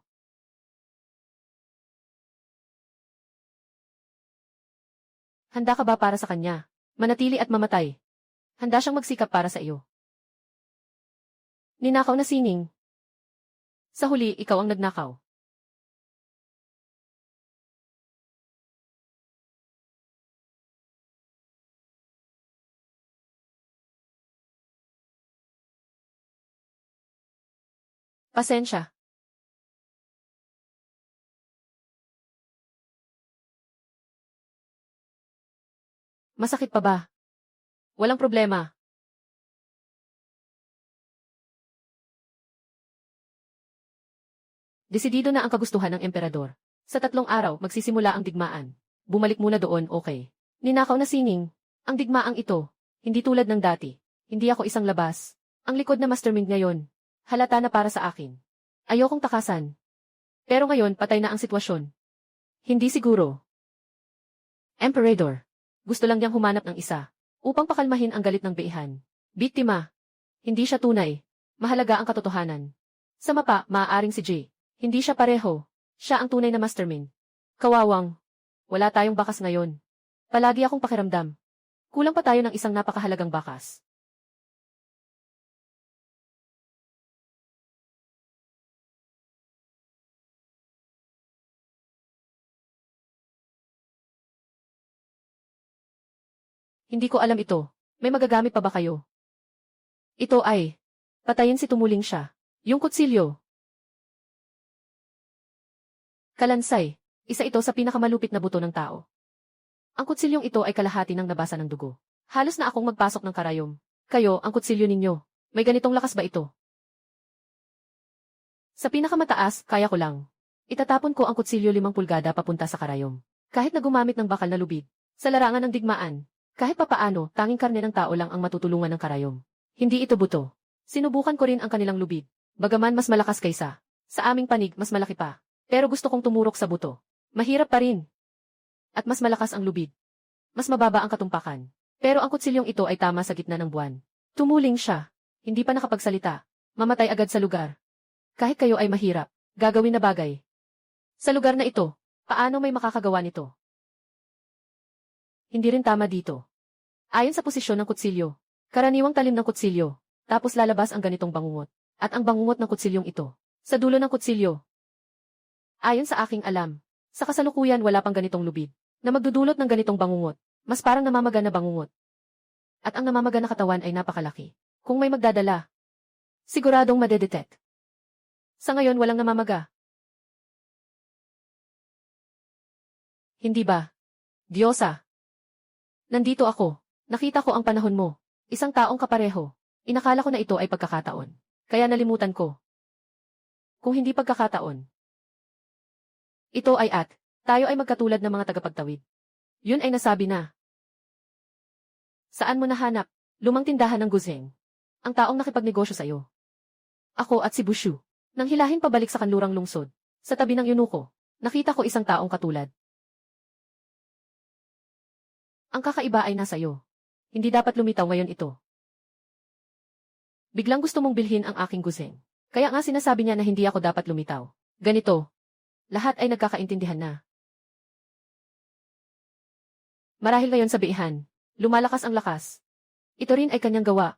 Handa ka ba para sa kanya? Manatili at mamatay. Handa siyang magsikap para sa iyo. Ninakaw na sining. Sa huli, ikaw ang nagnakaw. Pasensya. Masakit pa ba? Walang problema. Desidido na ang kagustuhan ng emperador. Sa 3 araw, magsisimula ang digmaan. Bumalik muna doon, okay. Ninakaw na sining. Ang digmaang ito. Hindi tulad ng dati. Hindi ako isang labas. Ang likod na mastermind ngayon. Halata na para sa akin. Ayokong takasan. Pero ngayon, patay na ang sitwasyon. Hindi siguro. Emperador. Gusto lang niyang humanap ng isa. Upang pakalmahin ang galit ng Beihan. Biktima. Hindi siya tunay. Mahalaga ang katotohanan. Sa mapa, maaaring si Jay. Hindi siya pareho. Siya ang tunay na mastermind. Kawawang. Wala tayong bakas ngayon. Palagi akong pakiramdam. Kulang pa tayo ng isang napakahalagang bakas. Hindi ko alam ito. May magagamit pa ba kayo? Ito ay. Patayin si tumuling siya. Yung kutsilyo. Kalansay. Isa ito sa pinakamalupit na buto ng tao. Ang kutsilyong ito ay kalahati ng nabasa ng dugo. Halos na akong magpasok ng karayom. Kayo, ang kutsilyo ninyo. May ganitong lakas ba ito? Sa pinakamataas, kaya ko lang. Itatapon ko ang kutsilyo 5 pulgada papunta sa karayom. Kahit na gumamit ng bakal na lubid. Sa larangan ng digmaan. Kahit papaano, tanging karne ng tao lang ang matutulungan ng karayom. Hindi ito buto. Sinubukan ko rin ang kanilang lubid. Bagaman mas malakas kaysa. Sa aming panig, mas malaki pa. Pero gusto kong tumurok sa buto. Mahirap pa rin. At mas malakas ang lubid. Mas mababa ang katumpakan. Pero ang kutsilyong ito ay tama sa gitna ng buwan. Tumuling siya. Hindi pa nakapagsalita. Mamatay agad sa lugar. Kahit kayo ay mahirap, gagawin na bagay. Sa lugar na ito, paano may makakagawa nito? Hindi rin tama dito. Ayon sa posisyon ng kutsilyo, karaniwang talim ng kutsilyo, tapos lalabas ang ganitong bangungot. At ang bangungot ng kutsilyong ito, sa dulo ng kutsilyo. Ayon sa aking alam, sa kasalukuyan wala pang ganitong lubid, na magdudulot ng ganitong bangungot, mas parang namamaga na bangungot. At ang namamaga na katawan ay napakalaki. Kung may magdadala, siguradong madedetect. Sa ngayon walang namamaga. Hindi ba? Diyosa. Nandito ako. Nakita ko ang panahon mo. Isang taong kapareho. Inakala ko na ito ay pagkakataon. Kaya nalimutan ko. Kung hindi pagkakataon. Ito ay tayo ay magkatulad ng mga tagapagtawid. Yun ay nasabi na. Saan mo nahanap? Lumang tindahan ng guzheng. Ang taong nakipagnegosyo sa'yo. Ako at si Bushu. Nang hilahin pabalik sa kanlurang lungsod. Sa tabi ng yunuko, nakita ko isang taong katulad. Ang kakaiba ay nasa iyo. Hindi dapat lumitaw ngayon ito. Biglang gusto mong bilhin ang aking guzheng. Kaya nga sinasabi niya na hindi ako dapat lumitaw. Ganito. Lahat ay nagkakaintindihan na. Marahil ngayon sa biihan, lumalakas ang lakas. Ito rin ay kanyang gawa.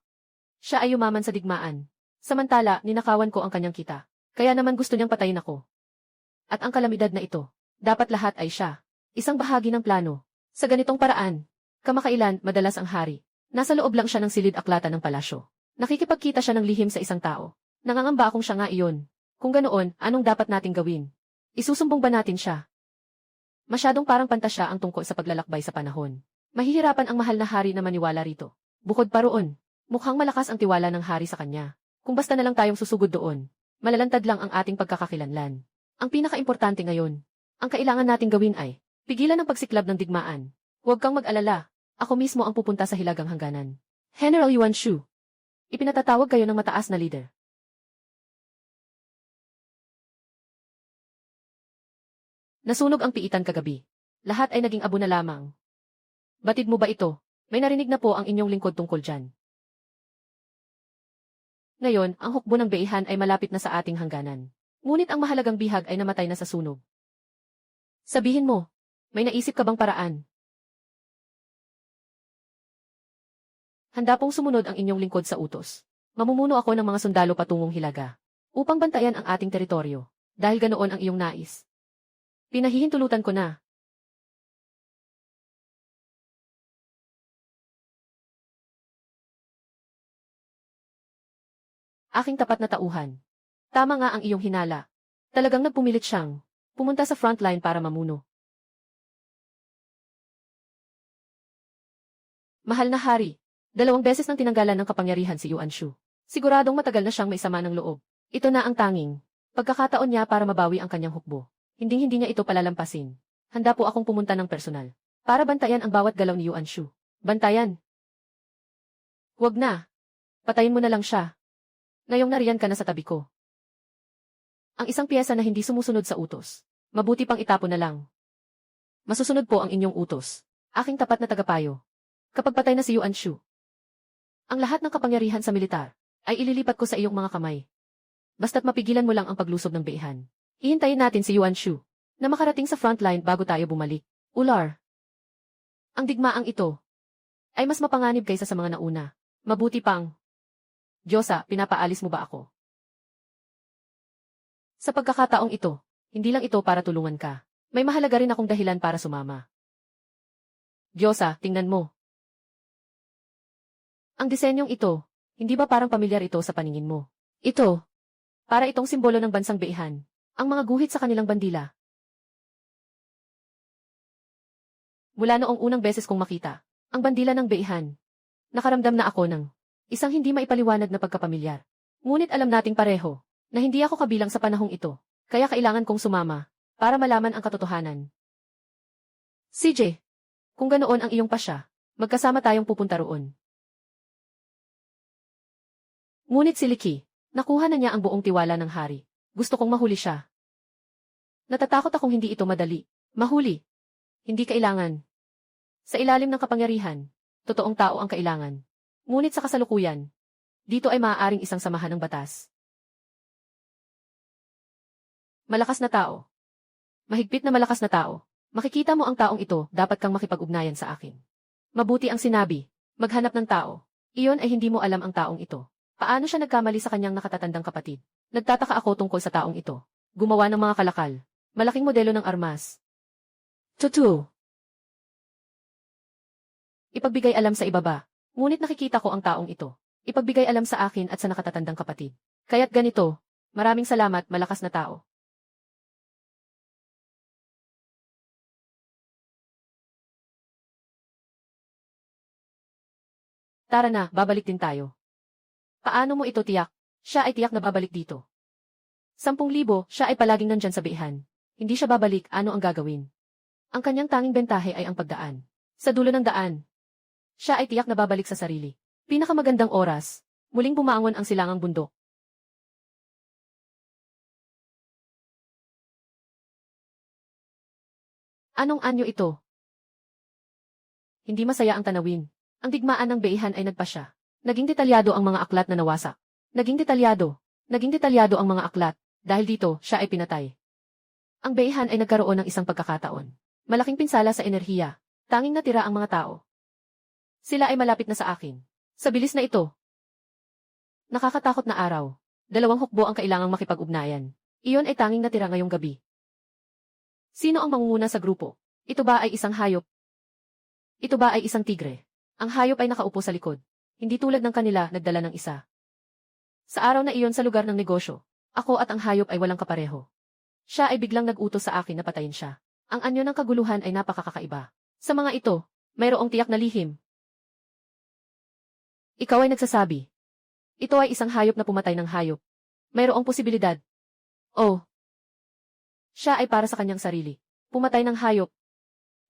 Siya ay yumaman sa digmaan. Samantala, ninakawan ko ang kanyang kita. Kaya naman gusto niyang patayin ako. At ang kalamidad na ito, dapat lahat ay siya. Isang bahagi ng plano. Sa ganitong paraan, kamakailan, madalas ang hari. Nasa loob lang siya ng silid-aklatan ng palasyo. Nakikipagkita siya ng lihim sa isang tao. Nangangamba akong siya nga iyon. Kung ganoon, anong dapat nating gawin? Isusumbong ba natin siya? Masyadong parang pantasya ang tungkol sa paglalakbay sa panahon. Mahihirapan ang mahal na hari na maniwala rito. Bukod pa roon, mukhang malakas ang tiwala ng hari sa kanya. Kung basta na lang tayong susugod doon, malalantad lang ang ating pagkakakilanlan. Ang pinaka-importante ngayon, ang kailangan nating gawin ay, pigilan ang pagsiklab ng digmaan. Huwag kang mag-alala, ako mismo ang pupunta sa hilagang hangganan. General Yuan Shu. Ipinatatawag kayo ng mataas na leader. Nasunog ang piitan kagabi. Lahat ay naging abo na lamang. Batid mo ba ito? May narinig na po ang inyong lingkod tungkol dyan. Ngayon, ang hukbo ng beihan ay malapit na sa ating hangganan. Ngunit ang mahalagang bihag ay namatay na sa sunog. Sabihin mo, may naisip ka bang paraan? Handa pong sumunod ang inyong lingkod sa utos. Mamumuno ako ng mga sundalo patungong Hilaga, upang bantayan ang ating teritoryo, dahil ganoon ang iyong nais. Pinahihintulutan ko na. Aking tapat na tauhan. Tama nga ang iyong hinala. Talagang nagpumilit siyang pumunta sa frontline para mamuno. Mahal na hari, 2 beses nang tinanggalan ng kapangyarihan si Yuan Shu. Siguradong matagal na siyang may sama ng loob. Ito na ang tanging pagkakataon niya para mabawi ang kanyang hukbo. Hindi niya ito palalampasin. Handa po akong pumunta ng personal para bantayan ang bawat galaw ni Yuan Shu. Bantayan? Huwag na. Patayin mo na lang siya. Ngayong nariyan ka na sa tabi ko. Ang isang piyesa na hindi sumusunod sa utos, mabuti pang itapon na lang. Masusunod po ang inyong utos. Aking tapat na tagapayo. Kapag patay na si Yuan Shu, ang lahat ng kapangyarihan sa militar ay ililipat ko sa iyong mga kamay. Basta't mapigilan mo lang ang paglusob ng beihan. Hihintayin natin si Yuan Shu na makarating sa frontline bago tayo bumalik. Ular. Ang digmaang ito ay mas mapanganib kaysa sa mga nauna. Mabuti pang. Diyosa, pinapaalis mo ba ako? Sa pagkakataong ito, hindi lang ito para tulungan ka. May mahalaga rin akong dahilan para sumama. Diyosa, tingnan mo. Ang disenyong ito, hindi ba parang pamilyar ito sa paningin mo? Ito, para itong simbolo ng bansang Beihan. Ang mga guhit sa kanilang bandila. Mula noong unang beses kong makita, ang bandila ng Beihan, nakaramdam na ako ng isang hindi maipaliwanag na pagkapamilyar. Ngunit alam nating pareho, na hindi ako kabilang sa panahong ito, kaya kailangan kong sumama, para malaman ang katotohanan. CJ, kung ganoon ang iyong pasya, magkasama tayong pupunta roon. Ngunit si Liki, nakuha na niya ang buong tiwala ng hari. Gusto kong mahuli siya. Natatakot akong hindi ito madali. Mahuli. Hindi kailangan. Sa ilalim ng kapangyarihan, totoong tao ang kailangan. Ngunit sa kasalukuyan, dito ay maaaring isang samahan ng batas. Malakas na tao. Mahigpit na malakas na tao. Makikita mo ang taong ito, dapat kang makipag-ugnayan sa akin. Mabuti ang sinabi, maghanap ng tao. Iyon ay hindi mo alam ang taong ito. Paano siya nagkamali sa kanyang nakatatandang kapatid? Nagtataka ako tungkol sa taong ito. Gumawa ng mga kalakal. Malaking modelo ng armas. Tutu. Ipagbigay alam sa ibaba. Ngunit nakikita ko ang taong ito. Ipagbigay alam sa akin at sa nakatatandang kapatid. Kaya't ganito, maraming salamat, malakas na tao. Tara na, babalik din tayo. Paano mo ito tiyak? Siya ay tiyak na babalik dito. 10,000, siya ay palaging nandyan sa Beihan. Hindi siya babalik, ano ang gagawin? Ang kanyang tanging bentahe ay ang pagdaan. Sa dulo ng daan, siya ay tiyak na babalik sa sarili. Pinakamagandang oras, muling bumangon ang silangang bundok. Anong anyo ito? Hindi masaya ang tanawin. Ang digmaan ng Beihan ay nagpasya. Naging detalyado ang mga aklat na nawasak. Naging detalyado ang mga aklat. Dahil dito, siya ay pinatay. Ang Beihan ay nagkaroon ng isang pagkakataon. Malaking pinsala sa enerhiya. Tanging natira ang mga tao. Sila ay malapit na sa akin. Sa bilis na ito. Nakakatakot na araw. 2 hukbo ang kailangang makipag-ugnayan. Iyon ay tanging natira ngayong gabi. Sino ang mangunguna sa grupo? Ito ba ay isang hayop? Ito ba ay isang tigre? Ang hayop ay nakaupo sa likod. Hindi tulad ng kanila, nagdala ng isa. Sa araw na iyon sa lugar ng negosyo, ako at ang hayop ay walang kapareho. Siya ay biglang nag-utos sa akin na patayin siya. Ang anyo ng kaguluhan ay napakakaiba. Sa mga ito, mayroong tiyak na lihim. Ikaw ay nagsasabi. Ito ay isang hayop na pumatay ng hayop. Mayroong posibilidad. Oh. Siya ay para sa kanyang sarili. Pumatay ng hayop.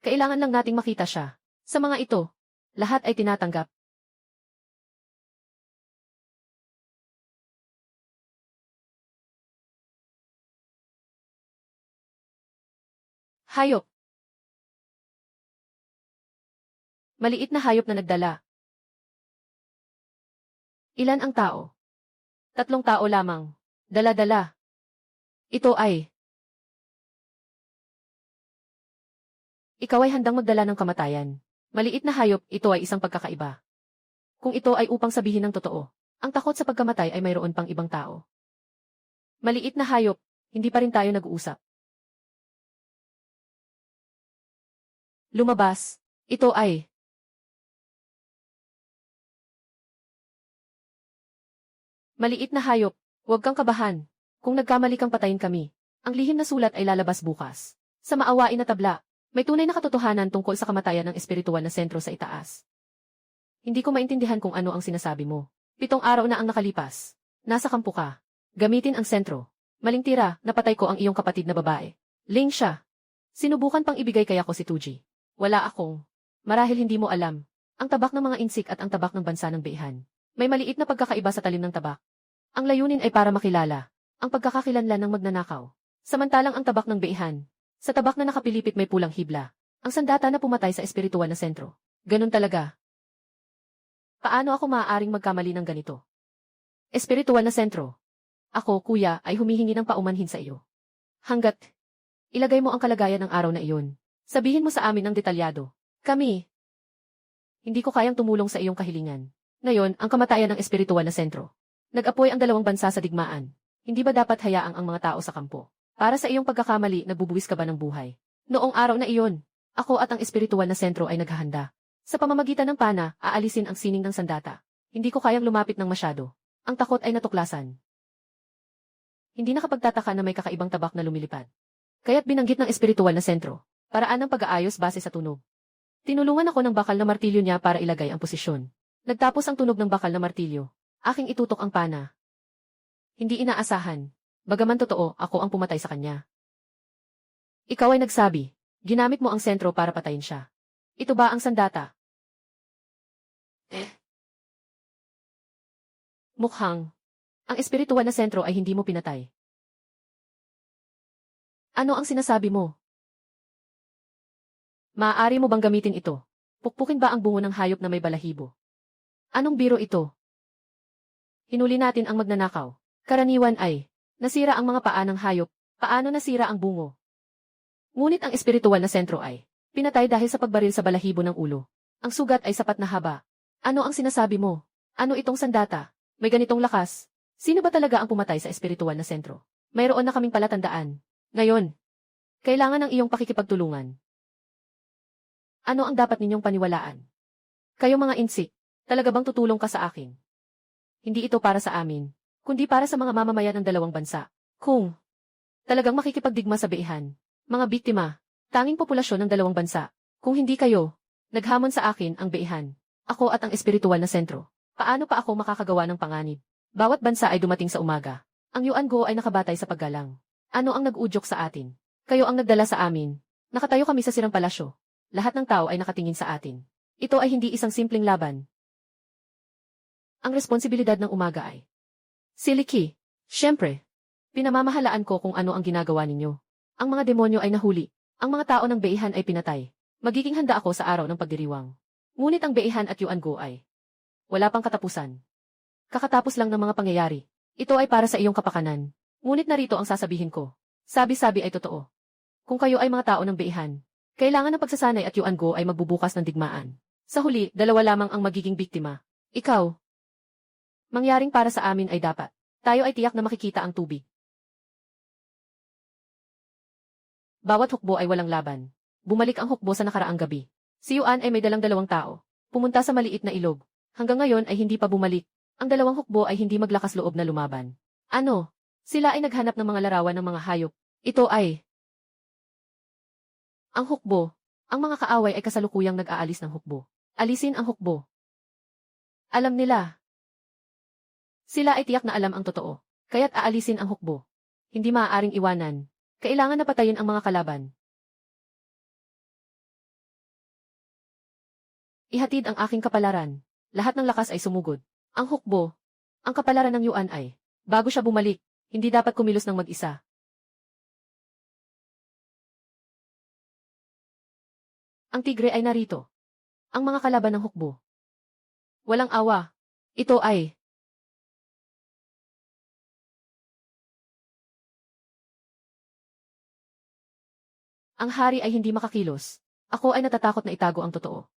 Kailangan lang nating makita siya. Sa mga ito, lahat ay tinatanggap. Hayop. Maliit na hayop na nagdala. Ilan ang tao? 3 tao lamang. Dala-dala. Ito ay. Ikaw ay handang magdala ng kamatayan. Maliit na hayop, ito ay isang pagkakaiba. Kung ito ay upang sabihin ng totoo, ang takot sa pagkamatay ay mayroon pang ibang tao. Maliit na hayop, hindi pa rin tayo nag-uusap. Lumabas. Ito ay. Maliit na hayop, huwag kang kabahan. Kung nagkamali kang patayin kami, ang lihim na sulat ay lalabas bukas. Sa maawain na tabla, may tunay na katotohanan tungkol sa kamatayan ng espiritual na sentro sa itaas. Hindi ko maintindihan kung ano ang sinasabi mo. 7 araw na ang nakalipas. Nasa kampo ka. Gamitin ang sentro. Maling tira, napatay ko ang iyong kapatid na babae. Ling siya. Sinubukan pang ibigay kaya ko si Tuji. Wala akong. Marahil hindi mo alam. Ang tabak ng mga insik at ang tabak ng bansa ng Beihan. May maliit na pagkakaiba sa talim ng tabak. Ang layunin ay para makilala ang pagkakakilanlan ng magnanakaw. Samantalang ang tabak ng Beihan, sa tabak na nakapilipit may pulang hibla. Ang sandata na pumatay sa espiritual na sentro. Ganun talaga. Paano ako maaaring magkamali ng ganito? Espiritual na sentro. Ako, kuya, ay humihingi ng paumanhin sa iyo. Hanggat Ilagay mo ang kalagayan ng araw na iyon. Sabihin mo sa amin ng detalyado. Kami. Hindi ko kayang tumulong sa iyong kahilingan. Ngayon, ang kamatayan ng espiritual na sentro. Nag-apoy ang dalawang bansa sa digmaan. Hindi ba dapat hayaang ang mga tao sa kampo? Para sa iyong pagkakamali, nagbubuwis ka ba ng buhay? Noong araw na iyon, ako at ang espiritual na sentro ay naghahanda. Sa pamamagitan ng pana, aalisin ang sining ng sandata. Hindi ko kayang lumapit ng masyado. Ang takot ay natuklasan. Hindi nakapagtataka na may kakaibang tabak na lumilipad. Kaya't binanggit ng espiritual na sentro, paraan ng pag-aayos base sa tunog. Tinulungan ako ng bakal na martilyo niya para ilagay ang posisyon. Nagtapos ang tunog ng bakal na martilyo. Aking itutok ang pana. Hindi inaasahan. Bagaman totoo, ako ang pumatay sa kanya. Ikaw ay nagsabi, ginamit mo ang sentro para patayin siya. Ito ba ang sandata? Mukhang. Ang espiritual na sentro ay hindi mo pinatay. Ano ang sinasabi mo? Maaari mo bang gamitin ito? Pukpukin ba ang bungo ng hayop na may balahibo? Anong biro ito? Hinuli natin ang magnanakaw. Karaniwan ay, nasira ang mga paa ng hayop, paano nasira ang bungo? Ngunit ang espiritual na sentro ay, pinatay dahil sa pagbaril sa balahibo ng ulo. Ang sugat ay sapat na haba. Ano ang sinasabi mo? Ano itong sandata? May ganitong lakas? Sino ba talaga ang pumatay sa espiritual na sentro? Mayroon na kaming palatandaan. Ngayon, kailangan ng iyong pakikipagtulungan. Ano ang dapat ninyong paniwalaan? Kayo mga insik, talaga bang tutulong ka sa akin? Hindi ito para sa amin, kundi para sa mga mamamayan ng dalawang bansa. Kung talagang makikipagdigma sa beihan, mga biktima, tanging populasyon ng dalawang bansa. Kung hindi kayo, naghamon sa akin ang beihan, ako at ang espiritual na sentro. Paano pa ako makakagawa ng panganib? Bawat bansa ay dumating sa umaga. Ang Yuan Go ay nakabatay sa paggalang. Ano ang nag-udyok sa atin? Kayo ang nagdala sa amin. Nakatayo kami sa sirang palasyo. Lahat ng tao ay nakatingin sa atin. Ito ay hindi isang simpleng laban. Ang responsibilidad ng umaga ay Siliki. Siyempre, pinamamahalaan ko kung ano ang ginagawa ninyo. Ang mga demonyo ay nahuli. Ang mga tao ng beihan ay pinatay. Magiging handa ako sa araw ng pagdiriwang. Ngunit ang beihan at Yuan Go ay wala pang katapusan. Kakatapos lang ng mga pangyayari. Ito ay para sa iyong kapakanan. Ngunit narito ang sasabihin ko. Sabi-sabi ay totoo. Kung kayo ay mga tao ng beihan, kailangan ng pagsasanay at Yuan Go ay magbubukas ng digmaan. Sa huli, dalawa lamang ang magiging biktima. Ikaw. Mangyaring para sa amin ay dapat. Tayo ay tiyak na makikita ang tubig. Bawat hukbo ay walang laban. Bumalik ang hukbo sa nakaraang gabi. Si Yuan ay may dalang dalawang tao. Pumunta sa maliit na ilog. Hanggang ngayon ay hindi pa bumalik. Ang dalawang hukbo ay hindi maglakas loob na lumaban. Ano? Sila ay naghanap ng mga larawan ng mga hayop. Ito ay ang hukbo. Ang mga kaaway ay kasalukuyang nag-aalis ng hukbo. Alisin ang hukbo. Alam nila. Sila ay tiyak na alam ang totoo. Kaya't aalisin ang hukbo. Hindi maaaring iwanan. Kailangan na patayin ang mga kalaban. Ihatid ang aking kapalaran. Lahat ng lakas ay sumugod. Ang hukbo. Ang kapalaran ng Yuan ay, bago siya bumalik, hindi dapat kumilos ng mag-isa. Ang tigre ay narito. Ang mga kalaban ng hukbo. Walang awa. Ito ay ang hari ay hindi makakilos. Ako ay natatakot na itago ang totoo.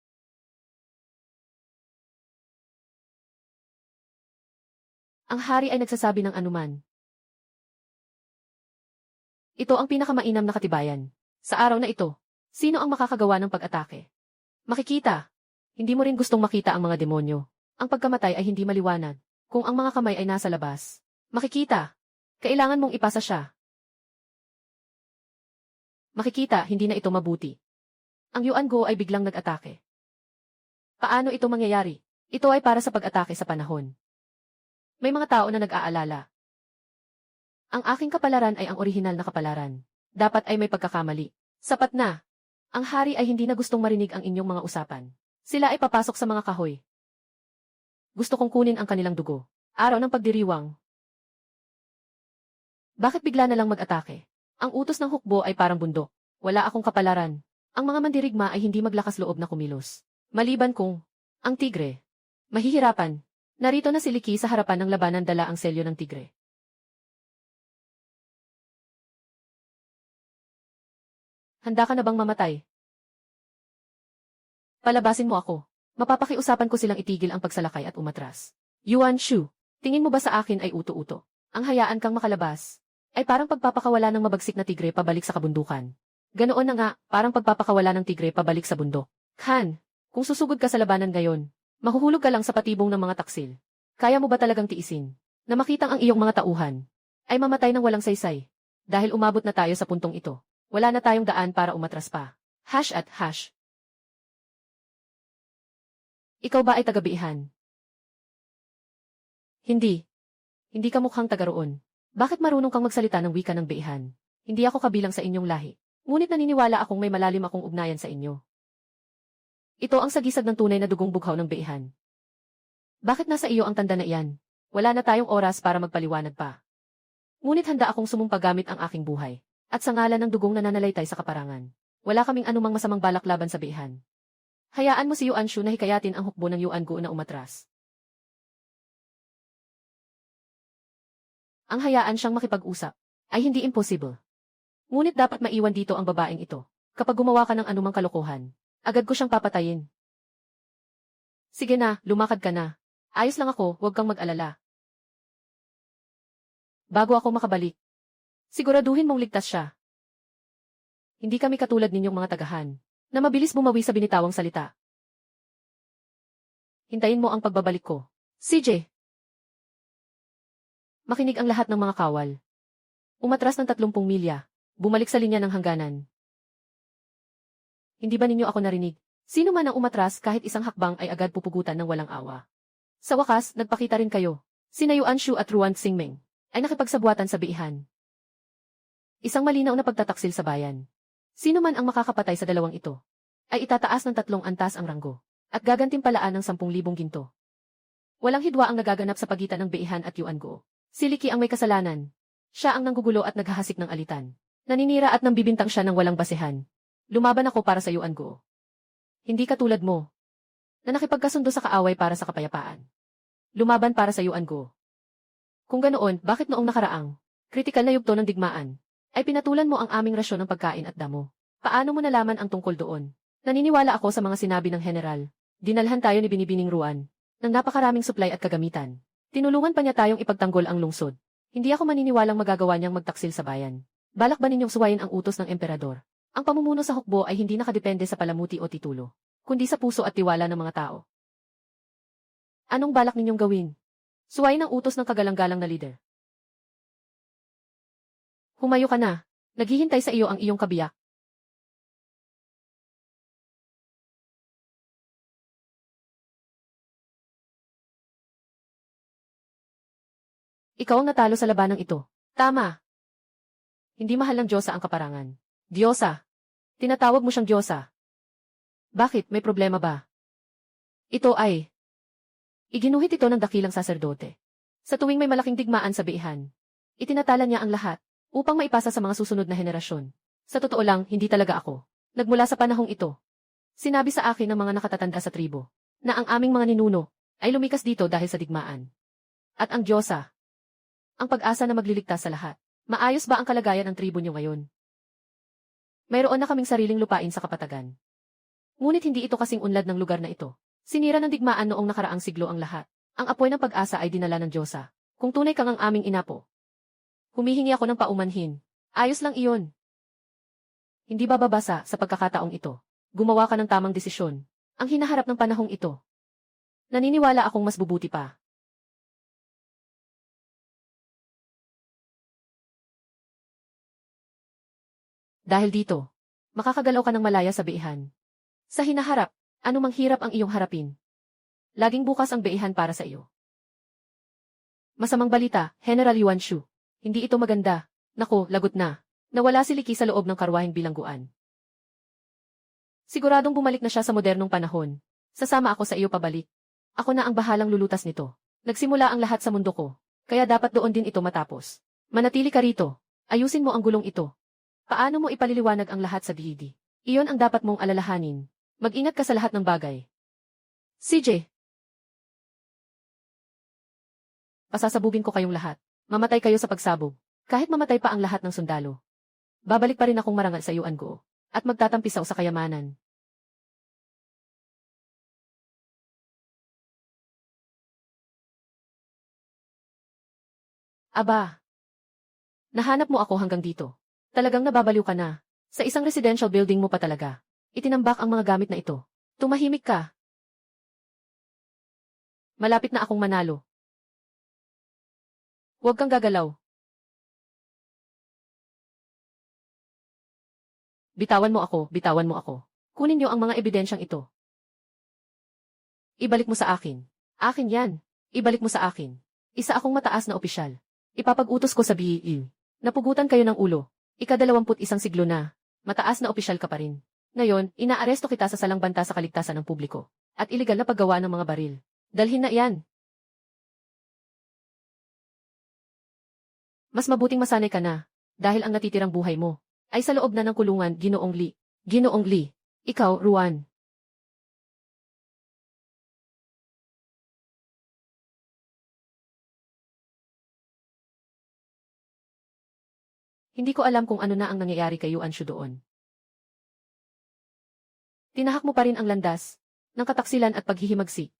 Ang hari ay nagsasabi ng anuman. Ito ang pinakamainam na katibayan. Sa araw na ito, sino ang makakagawa ng pag-atake? Makikita. Hindi mo rin gustong makita ang mga demonyo. Ang pagkamatay ay hindi maliwanag. Kung ang mga kamay ay nasa labas, makikita. Kailangan mong ipasa siya. Makikita, hindi na ito mabuti. Ang Yuan Go ay biglang nag-atake. Paano ito mangyayari? Ito ay para sa pag-atake sa panahon. May mga tao na nag-aalala. Ang aking kapalaran ay ang orihinal na kapalaran. Dapat ay may pagkakamali. Sapat na. Ang hari ay hindi na gustong marinig ang inyong mga usapan. Sila ay papasok sa mga kahoy. Gusto kong kunin ang kanilang dugo. Araw ng pagdiriwang. Bakit bigla na lang mag-atake? Ang utos ng hukbo ay parang bundok. Wala akong kapalaran. Ang mga mandirigma ay hindi maglakas loob na kumilos. Maliban kung ang tigre. Mahihirapan. Narito na si Liki sa harapan ng labanan dala ang selyo ng tigre. Handa ka na bang mamatay? Palabasin mo ako. Mapapakiusapan ko silang itigil ang pagsalakay at umatras. Yuan Shu, tingin mo ba sa akin ay uto-uto? Ang hayaan kang makalabas ay parang pagpapakawala ng mabagsik na tigre pabalik sa kabundukan. Ganoon na nga, parang pagpapakawala ng tigre pabalik sa bundok. Han, kung susugod ka sa labanan ngayon, mahuhulog ka lang sa patibong ng mga taksil. Kaya mo ba talagang tiisin na makitang ang iyong mga tauhan ay mamatay ng walang saysay? Dahil umabot na tayo sa puntong ito, wala na tayong daan para umatras pa. Hash at hash. Ikaw ba ay taga-Beihan? Hindi. Hindi ka mukhang taga roon. Bakit marunong kang magsalita ng wika ng Beihan? Hindi ako kabilang sa inyong lahi. Ngunit naniniwala akong may malalim akong ugnayan sa inyo. Ito ang sagisag ng tunay na dugong bughaw ng Beihan. Bakit nasa iyo ang tanda na iyan? Wala na tayong oras para magpaliwanag pa. Ngunit handa akong sumumpa gamit ang aking buhay. At sa ngalan ng dugong nananalaytay sa kaparangan. Wala kaming anumang masamang balak laban sa Beihan. Hayaan mo si Yuan Shu na hikayatin ang hukbo ng Yuan Guo na umatras. Ang hayaan siyang makipag-usap ay hindi impossible. Ngunit dapat maiwan dito ang babaeng ito. Kapag gumawa ka ng anumang kalokohan, agad ko siyang papatayin. Sige na, lumakad ka na. Ayos lang ako, huwag kang mag-alala. Bago ako makabalik, siguraduhin mong ligtas siya. Hindi kami katulad ninyong mga tagahan, na mabilis bumawi sa binitawang salita. Hintayin mo ang pagbabalik ko. CJ! Makinig ang lahat ng mga kawal. Umatras ng 30 milya. Bumalik sa linya ng hangganan. Hindi ba ninyo ako narinig? Sino man ang umatras kahit isang hakbang ay agad pupugutan ng walang awa. Sa wakas, nagpakita rin kayo. Sina Yuan Shu at Ruan Xingming ay nakipagsabuatan sa Beihan. Isang malinaw na pagtataksil sa bayan. Sino man ang makakapatay sa dalawang ito, ay itataas ng 3 antas ang ranggo, at gagantimpalaan ng 10,000 ginto. Walang hidwa ang nagaganap sa pagitan ng Beihan at Yuan Guo. Si Liki ang may kasalanan. Siya ang nanggugulo at naghahasik ng alitan. Naninira at nambibintang siya ng walang basehan. Lumaban ako para sa Yuan Guo. Hindi katulad mo, na nakipagkasundo sa kaaway para sa kapayapaan. Lumaban para sa Yuan Guo. Kung ganoon, bakit noong nakaraang, kritikal na yugto ng digmaan, ay pinatulan mo ang aming rasyon ng pagkain at damo? Paano mo nalaman ang tungkol doon? Naniniwala ako sa mga sinabi ng general. Dinalhan tayo ni Binibining Ruan ng napakaraming supply at kagamitan. Tinulungan pa niya tayong ipagtanggol ang lungsod. Hindi ako maniniwalang magagawa niyang magtaksil sa bayan. Balak ba ninyong suwayin ang utos ng emperador? Ang pamumuno sa hukbo ay hindi nakadepende sa palamuti o titulo, kundi sa puso at tiwala ng mga tao. Anong balak ninyong gawin? Suwayin ang utos ng kagalang-galang na lider. Humayo ka na. Naghihintay sa iyo ang iyong kabiyak. Ikaw ang natalo sa labanang ito. Tama. Hindi mahal ng Diyosa ang kaparangan. Diyosa. Tinatawag mo siyang Diyosa. Bakit, may problema ba? Ito ay iginuhit ito ng dakilang saserdote. Sa tuwing may malaking digmaan sa Beihan, itinatala niya ang lahat upang maipasa sa mga susunod na henerasyon. Sa totoo lang, hindi talaga ako. Nagmula sa panahong ito. Sinabi sa akin ng mga nakatatanda sa tribo na ang aming mga ninuno ay lumikas dito dahil sa digmaan. At ang Diyosa, ang pag-asa na magliligtas sa lahat. Maayos ba ang kalagayan ng tribo niyo ngayon? Mayroon na kaming sariling lupain sa kapatagan. Ngunit hindi ito kasing unlad ng lugar na ito. Sinira ng digmaan noong nakaraang siglo ang lahat. Ang apoy ng pag-asa ay dinala ng Diyosa. Kung tunay kang ang aming inapo, humihingi ako ng paumanhin. Ayos lang iyon. Hindi bababasa sa pagkakataong ito. Gumawa ka ng tamang desisyon. Ang hinaharap ng panahong ito. Naniniwala akong mas bubuti pa. Dahil dito, makakagalaw ka ng malaya sa Beihan. Sa hinaharap, anumang hirap ang iyong harapin. Laging bukas ang Beihan para sa iyo. Masamang balita, General Yuan Shu. Hindi ito maganda. Naku, lagot na. Nawala si Liki sa loob ng karwaheng bilangguan. Siguradong bumalik na siya sa modernong panahon. Sasama ako sa iyo pabalik. Ako na ang bahalang lulutas nito. Nagsimula ang lahat sa mundo ko. Kaya dapat doon din ito matapos. Manatili ka rito. Ayusin mo ang gulong ito. Paano mo ipaliliwanag ang lahat sa DD? Iyon ang dapat mong alalahanin. Mag-ingat ka sa lahat ng bagay. CJ. Pasasabugin ko kayong lahat. Mamatay kayo sa pagsabog. Kahit mamatay pa ang lahat ng sundalo. Babalik pa rin akong marangal sa Yuan Guo. At at magtatampisaw sa kayamanan. Aba, nahanap mo ako hanggang dito. Talagang nababaliw ka na. Sa isang residential building mo pa talaga. Itinambak ang mga gamit na ito. Tumahimik ka. Malapit na akong manalo. Huwag kang gagalaw. Bitawan mo ako, bitawan mo ako. Kunin niyo ang mga ebidensyang ito. Ibalik mo sa akin. Akin yan. Ibalik mo sa akin. Isa akong mataas na opisyal. Ipapag-utos ko sa BIE. Napugutan kayo ng ulo. Ika-21 siglo na. Mataas na opisyal ka pa rin. Ngayon, inaaresto kita sa salang banta sa kaligtasan ng publiko. At iligal na paggawa ng mga baril. Dalhin na iyan. Mas mabuting masanay ka na. Dahil ang natitirang buhay mo ay sa loob na ng kulungan, Ginoong Lee. Ginoong Lee. Ikaw, Ruan. Hindi ko alam kung ano na ang nangyayari kay Yuan Shu doon. Tinahak mo pa rin ang landas ng kataksilan at paghihimagsik.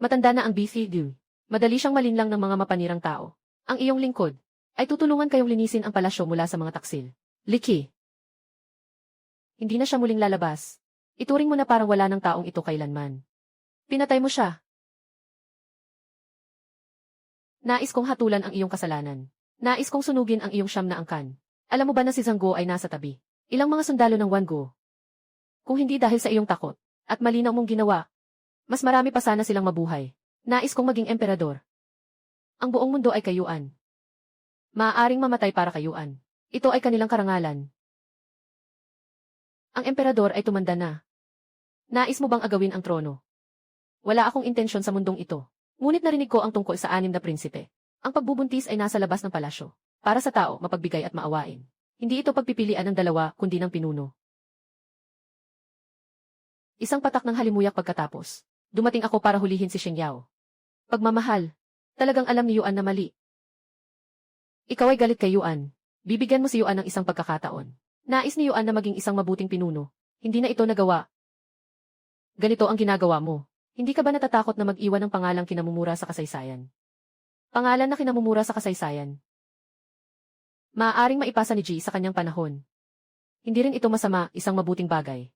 Matanda na ang BCD. Madali siyang malinlang ng mga mapanirang tao. Ang iyong lingkod ay tutulungan kayong linisin ang palasyo mula sa mga taksil. Liki. Hindi na siya muling lalabas. Ituring mo na parang wala ng taong ito kailanman. Pinatay mo siya. Nais kong hatulan ang iyong kasalanan. Nais kong sunugin ang iyong siyam na angkan. Alam mo ba na si Zhang Guo ay nasa tabi? Ilang mga sundalo ng Wan Guo. Kung hindi dahil sa iyong takot at malinaw mong ginawa, mas marami pa sana silang mabuhay. Nais kong maging emperador. Ang buong mundo ay kayuan. Maaaring mamatay para kayuan. Ito ay kanilang karangalan. Ang emperador ay tumanda na. Nais mo bang agawin ang trono? Wala akong intensyon sa mundong ito. Ngunit narinig ko ang tungkol sa 6 na prinsipe. Ang pagbubuntis ay nasa labas ng palasyo. Para sa tao, mapagbigay at maawain. Hindi ito pagpipilian ng dalawa, kundi ng pinuno. Isang patak ng halimuyak pagkatapos. Dumating ako para hulihin si Sheng Yao. Pagmamahal. Talagang alam ni Yuan na mali. Ikaw ay galit kay Yuan. Bibigyan mo si Yuan ng isang pagkakataon. Nais ni Yuan na maging isang mabuting pinuno. Hindi na ito nagawa. Ganito ang ginagawa mo. Hindi ka ba natatakot na mag-iwan ng pangalang kinamumura sa kasaysayan? Pangalan na kinamumura sa kasaysayan. Maaaring maipasa ni Ji sa kanyang panahon. Hindi rin ito masama, isang mabuting bagay.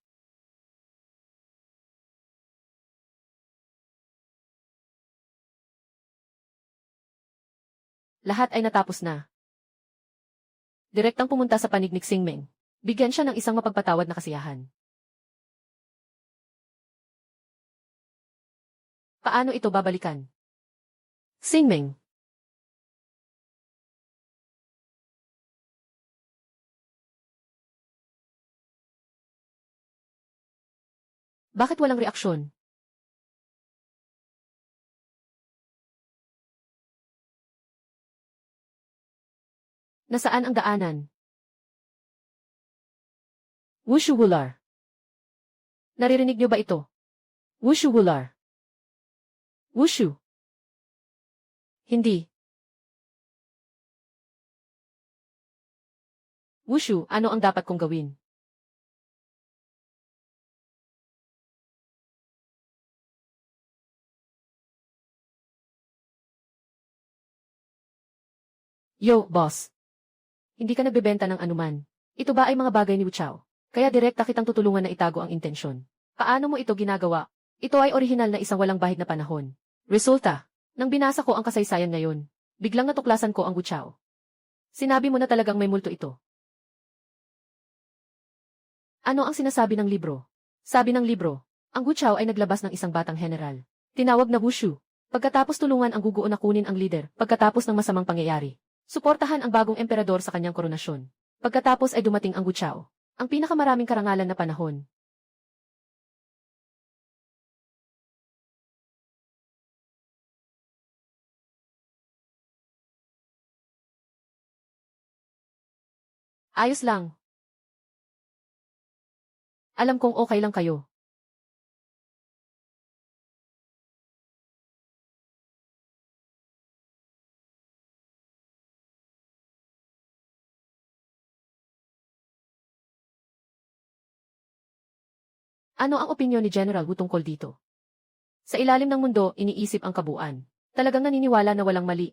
Lahat ay natapos na. Direktang pumunta sa panig ni Xingming. Bigyan siya ng isang mapagpatawad na kasiyahan. Paano ito babalikan? Xingming. Bakit walang reaksyon? Nasaan ang daanan? Wushu Wular. Naririnig niyo ba ito? Wushu Wular. Wushu. Hindi. Wushu, ano ang dapat kong gawin? Yo, boss. Hindi ka nagbebenta ng anuman. Ito ba ay mga bagay ni Wu Chao? Kaya direkta kitang tutulungan na itago ang intensyon. Paano mo ito ginagawa? Ito ay orihinal na isang walang bahid na panahon. Resulta, nang binasa ko ang kasaysayan ngayon, biglang natuklasan ko ang Wu Chao. Sinabi mo na talagang may multo ito. Ano ang sinasabi ng libro? Sabi ng libro, ang Wu Chao ay naglabas ng isang batang general. Tinawag na Wushu. Pagkatapos tulungan ang guguo na kunin ang leader, pagkatapos ng masamang pangyayari. Suportahan ang bagong emperador sa kanyang koronasyon. Pagkatapos ay dumating ang Wu Chao, ang pinakamaraming karangalan na panahon. Ayos lang. Alam kong okay lang kayo. Ano ang opinyon ni General Wu tungkol dito? Sa ilalim ng mundo, iniisip ang kabuuan. Talagang naniniwala na walang mali.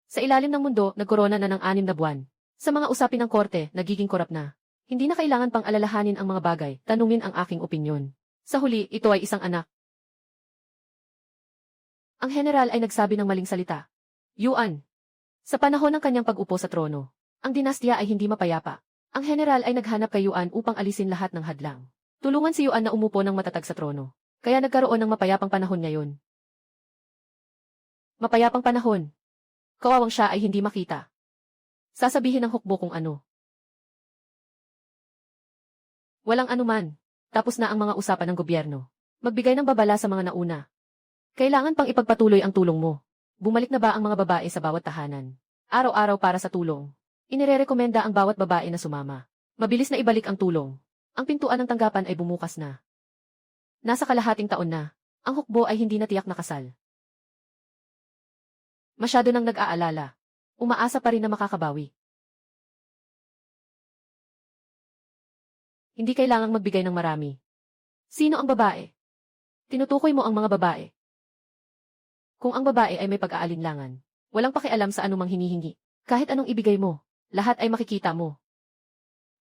Sa ilalim ng mundo, nagkorona na ng 6 na buwan. Sa mga usapin ng korte, nagiging korap na. Hindi na kailangan pang alalahanin ang mga bagay, tanungin ang aking opinyon. Sa huli, ito ay isang anak. Ang general ay nagsabi ng maling salita. Yuan. Sa panahon ng kanyang pag-upo sa trono, ang dinastya ay hindi mapayapa. Ang general ay naghanap kay Yuan upang alisin lahat ng hadlang. Tulungan si Yuan na umupo ng matatag sa trono. Kaya nagkaroon ng mapayapang panahon ngayon. Mapayapang panahon. Kawawang siya ay hindi makita. Sasabihin ng hukbo kung ano. Walang anuman. Tapos na ang mga usapan ng gobyerno. Magbigay ng babala sa mga nauna. Kailangan pang ipagpatuloy ang tulong mo. Bumalik na ba ang mga babae sa bawat tahanan? Araw-araw para sa tulong. Inirerekomenda ang bawat babae na sumama. Mabilis na ibalik ang tulong. Ang pintuan ng tanggapan ay bumukas na. Nasa kalahating taon na. Ang hukbo ay hindi na tiyak na kasal. Masyado nang nag-aalala. Umaasa pa rin na makakabawi. Hindi kailangang magbigay ng marami. Sino ang babae? Tinutukoy mo ang mga babae. Kung ang babae ay may pag-aalinlangan, walang pakialam sa anumang hinihingi. Kahit anong ibigay mo, lahat ay makikita mo.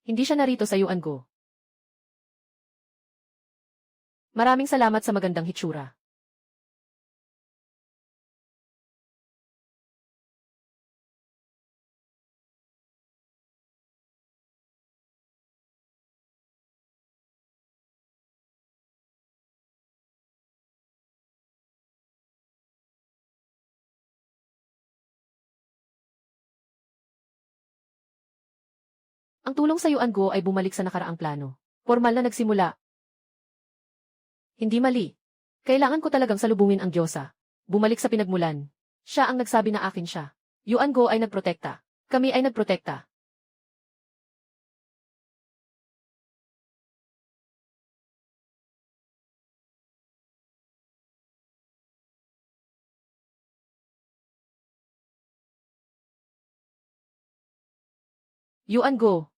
Hindi siya narito sa Yuan Go. Maraming salamat sa magandang hitsura. Ang tulong sa Yuan Go ay bumalik sa nakaraang plano. Formal na nagsimula. Hindi mali. Kailangan ko talagang salubungin ang Diyosa. Bumalik sa pinagmulan. Siya ang nagsabi na akin siya. Yuan Go ay nagprotekta. Kami ay nagprotekta. Yuan Go.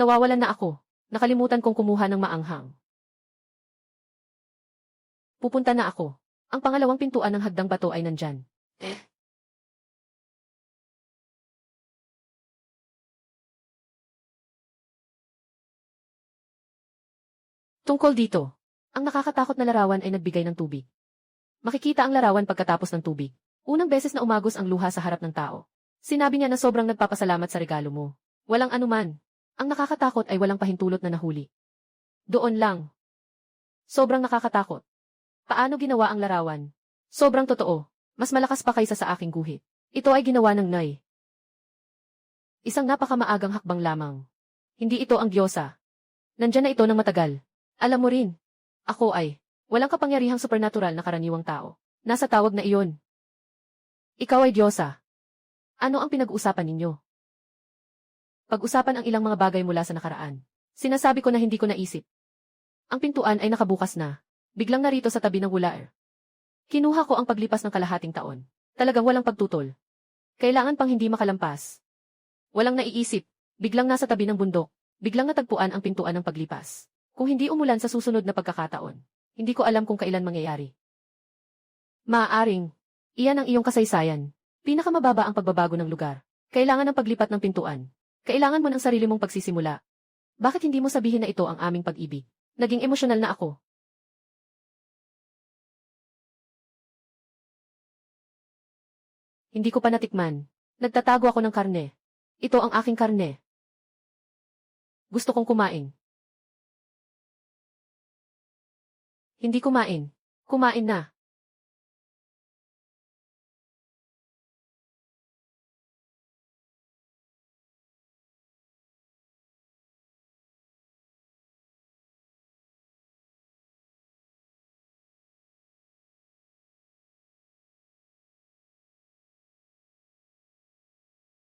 Nawawalan na ako. Nakalimutan kong kumuha ng maanghang. Pupunta na ako. Ang pangalawang pintuan ng hagdang bato ay nandyan. Tungkol dito, ang nakakatakot na larawan ay nagbigay ng tubig. Makikita ang larawan pagkatapos ng tubig. Unang beses na umagos ang luha sa harap ng tao. Sinabi niya na sobrang nagpapasalamat sa regalo mo. Walang anuman. Ang nakakatakot ay walang pahintulot na nahuli. Doon lang. Sobrang nakakatakot. Paano ginawa ang larawan? Sobrang totoo. Mas malakas pa kaysa sa aking guhit. Ito ay ginawa ng Nay. Isang napakamaagang hakbang lamang. Hindi ito ang Diyosa. Nandyan na ito ng matagal. Alam mo rin. Ako ay walang kapangyarihang supernatural na karaniwang tao. Nasa tawag na iyon. Ikaw ay Diyosa. Ano ang pinag-uusapan ninyo? Pag-usapan ang ilang mga bagay mula sa nakaraan. Sinasabi ko na hindi ko naisip. Ang pintuan ay nakabukas na. Biglang narito sa tabi ng wulaer. Kinuha ko ang paglipas ng kalahating taon. Talagang walang pagtutol. Kailangan pang hindi makalampas. Walang naiisip. Biglang nasa tabi ng bundok. Biglang natagpuan ang pintuan ng paglipas. Kung hindi umulan sa susunod na pagkakataon, hindi ko alam kung kailan mangyayari. Maaaring, iyan ang iyong kasaysayan. Pinakamababa ang pagbabago ng lugar. Kailangan ng paglipat ng pintuan. Kailangan mo ng sarili mong pagsisimula. Bakit hindi mo sabihin na ito ang aming pag-ibig? Naging emosyonal na ako. Hindi ko pa natikman. Nagtatago ako ng karne. Ito ang aking karne. Gusto kong kumain. Hindi kumain. Kumain na.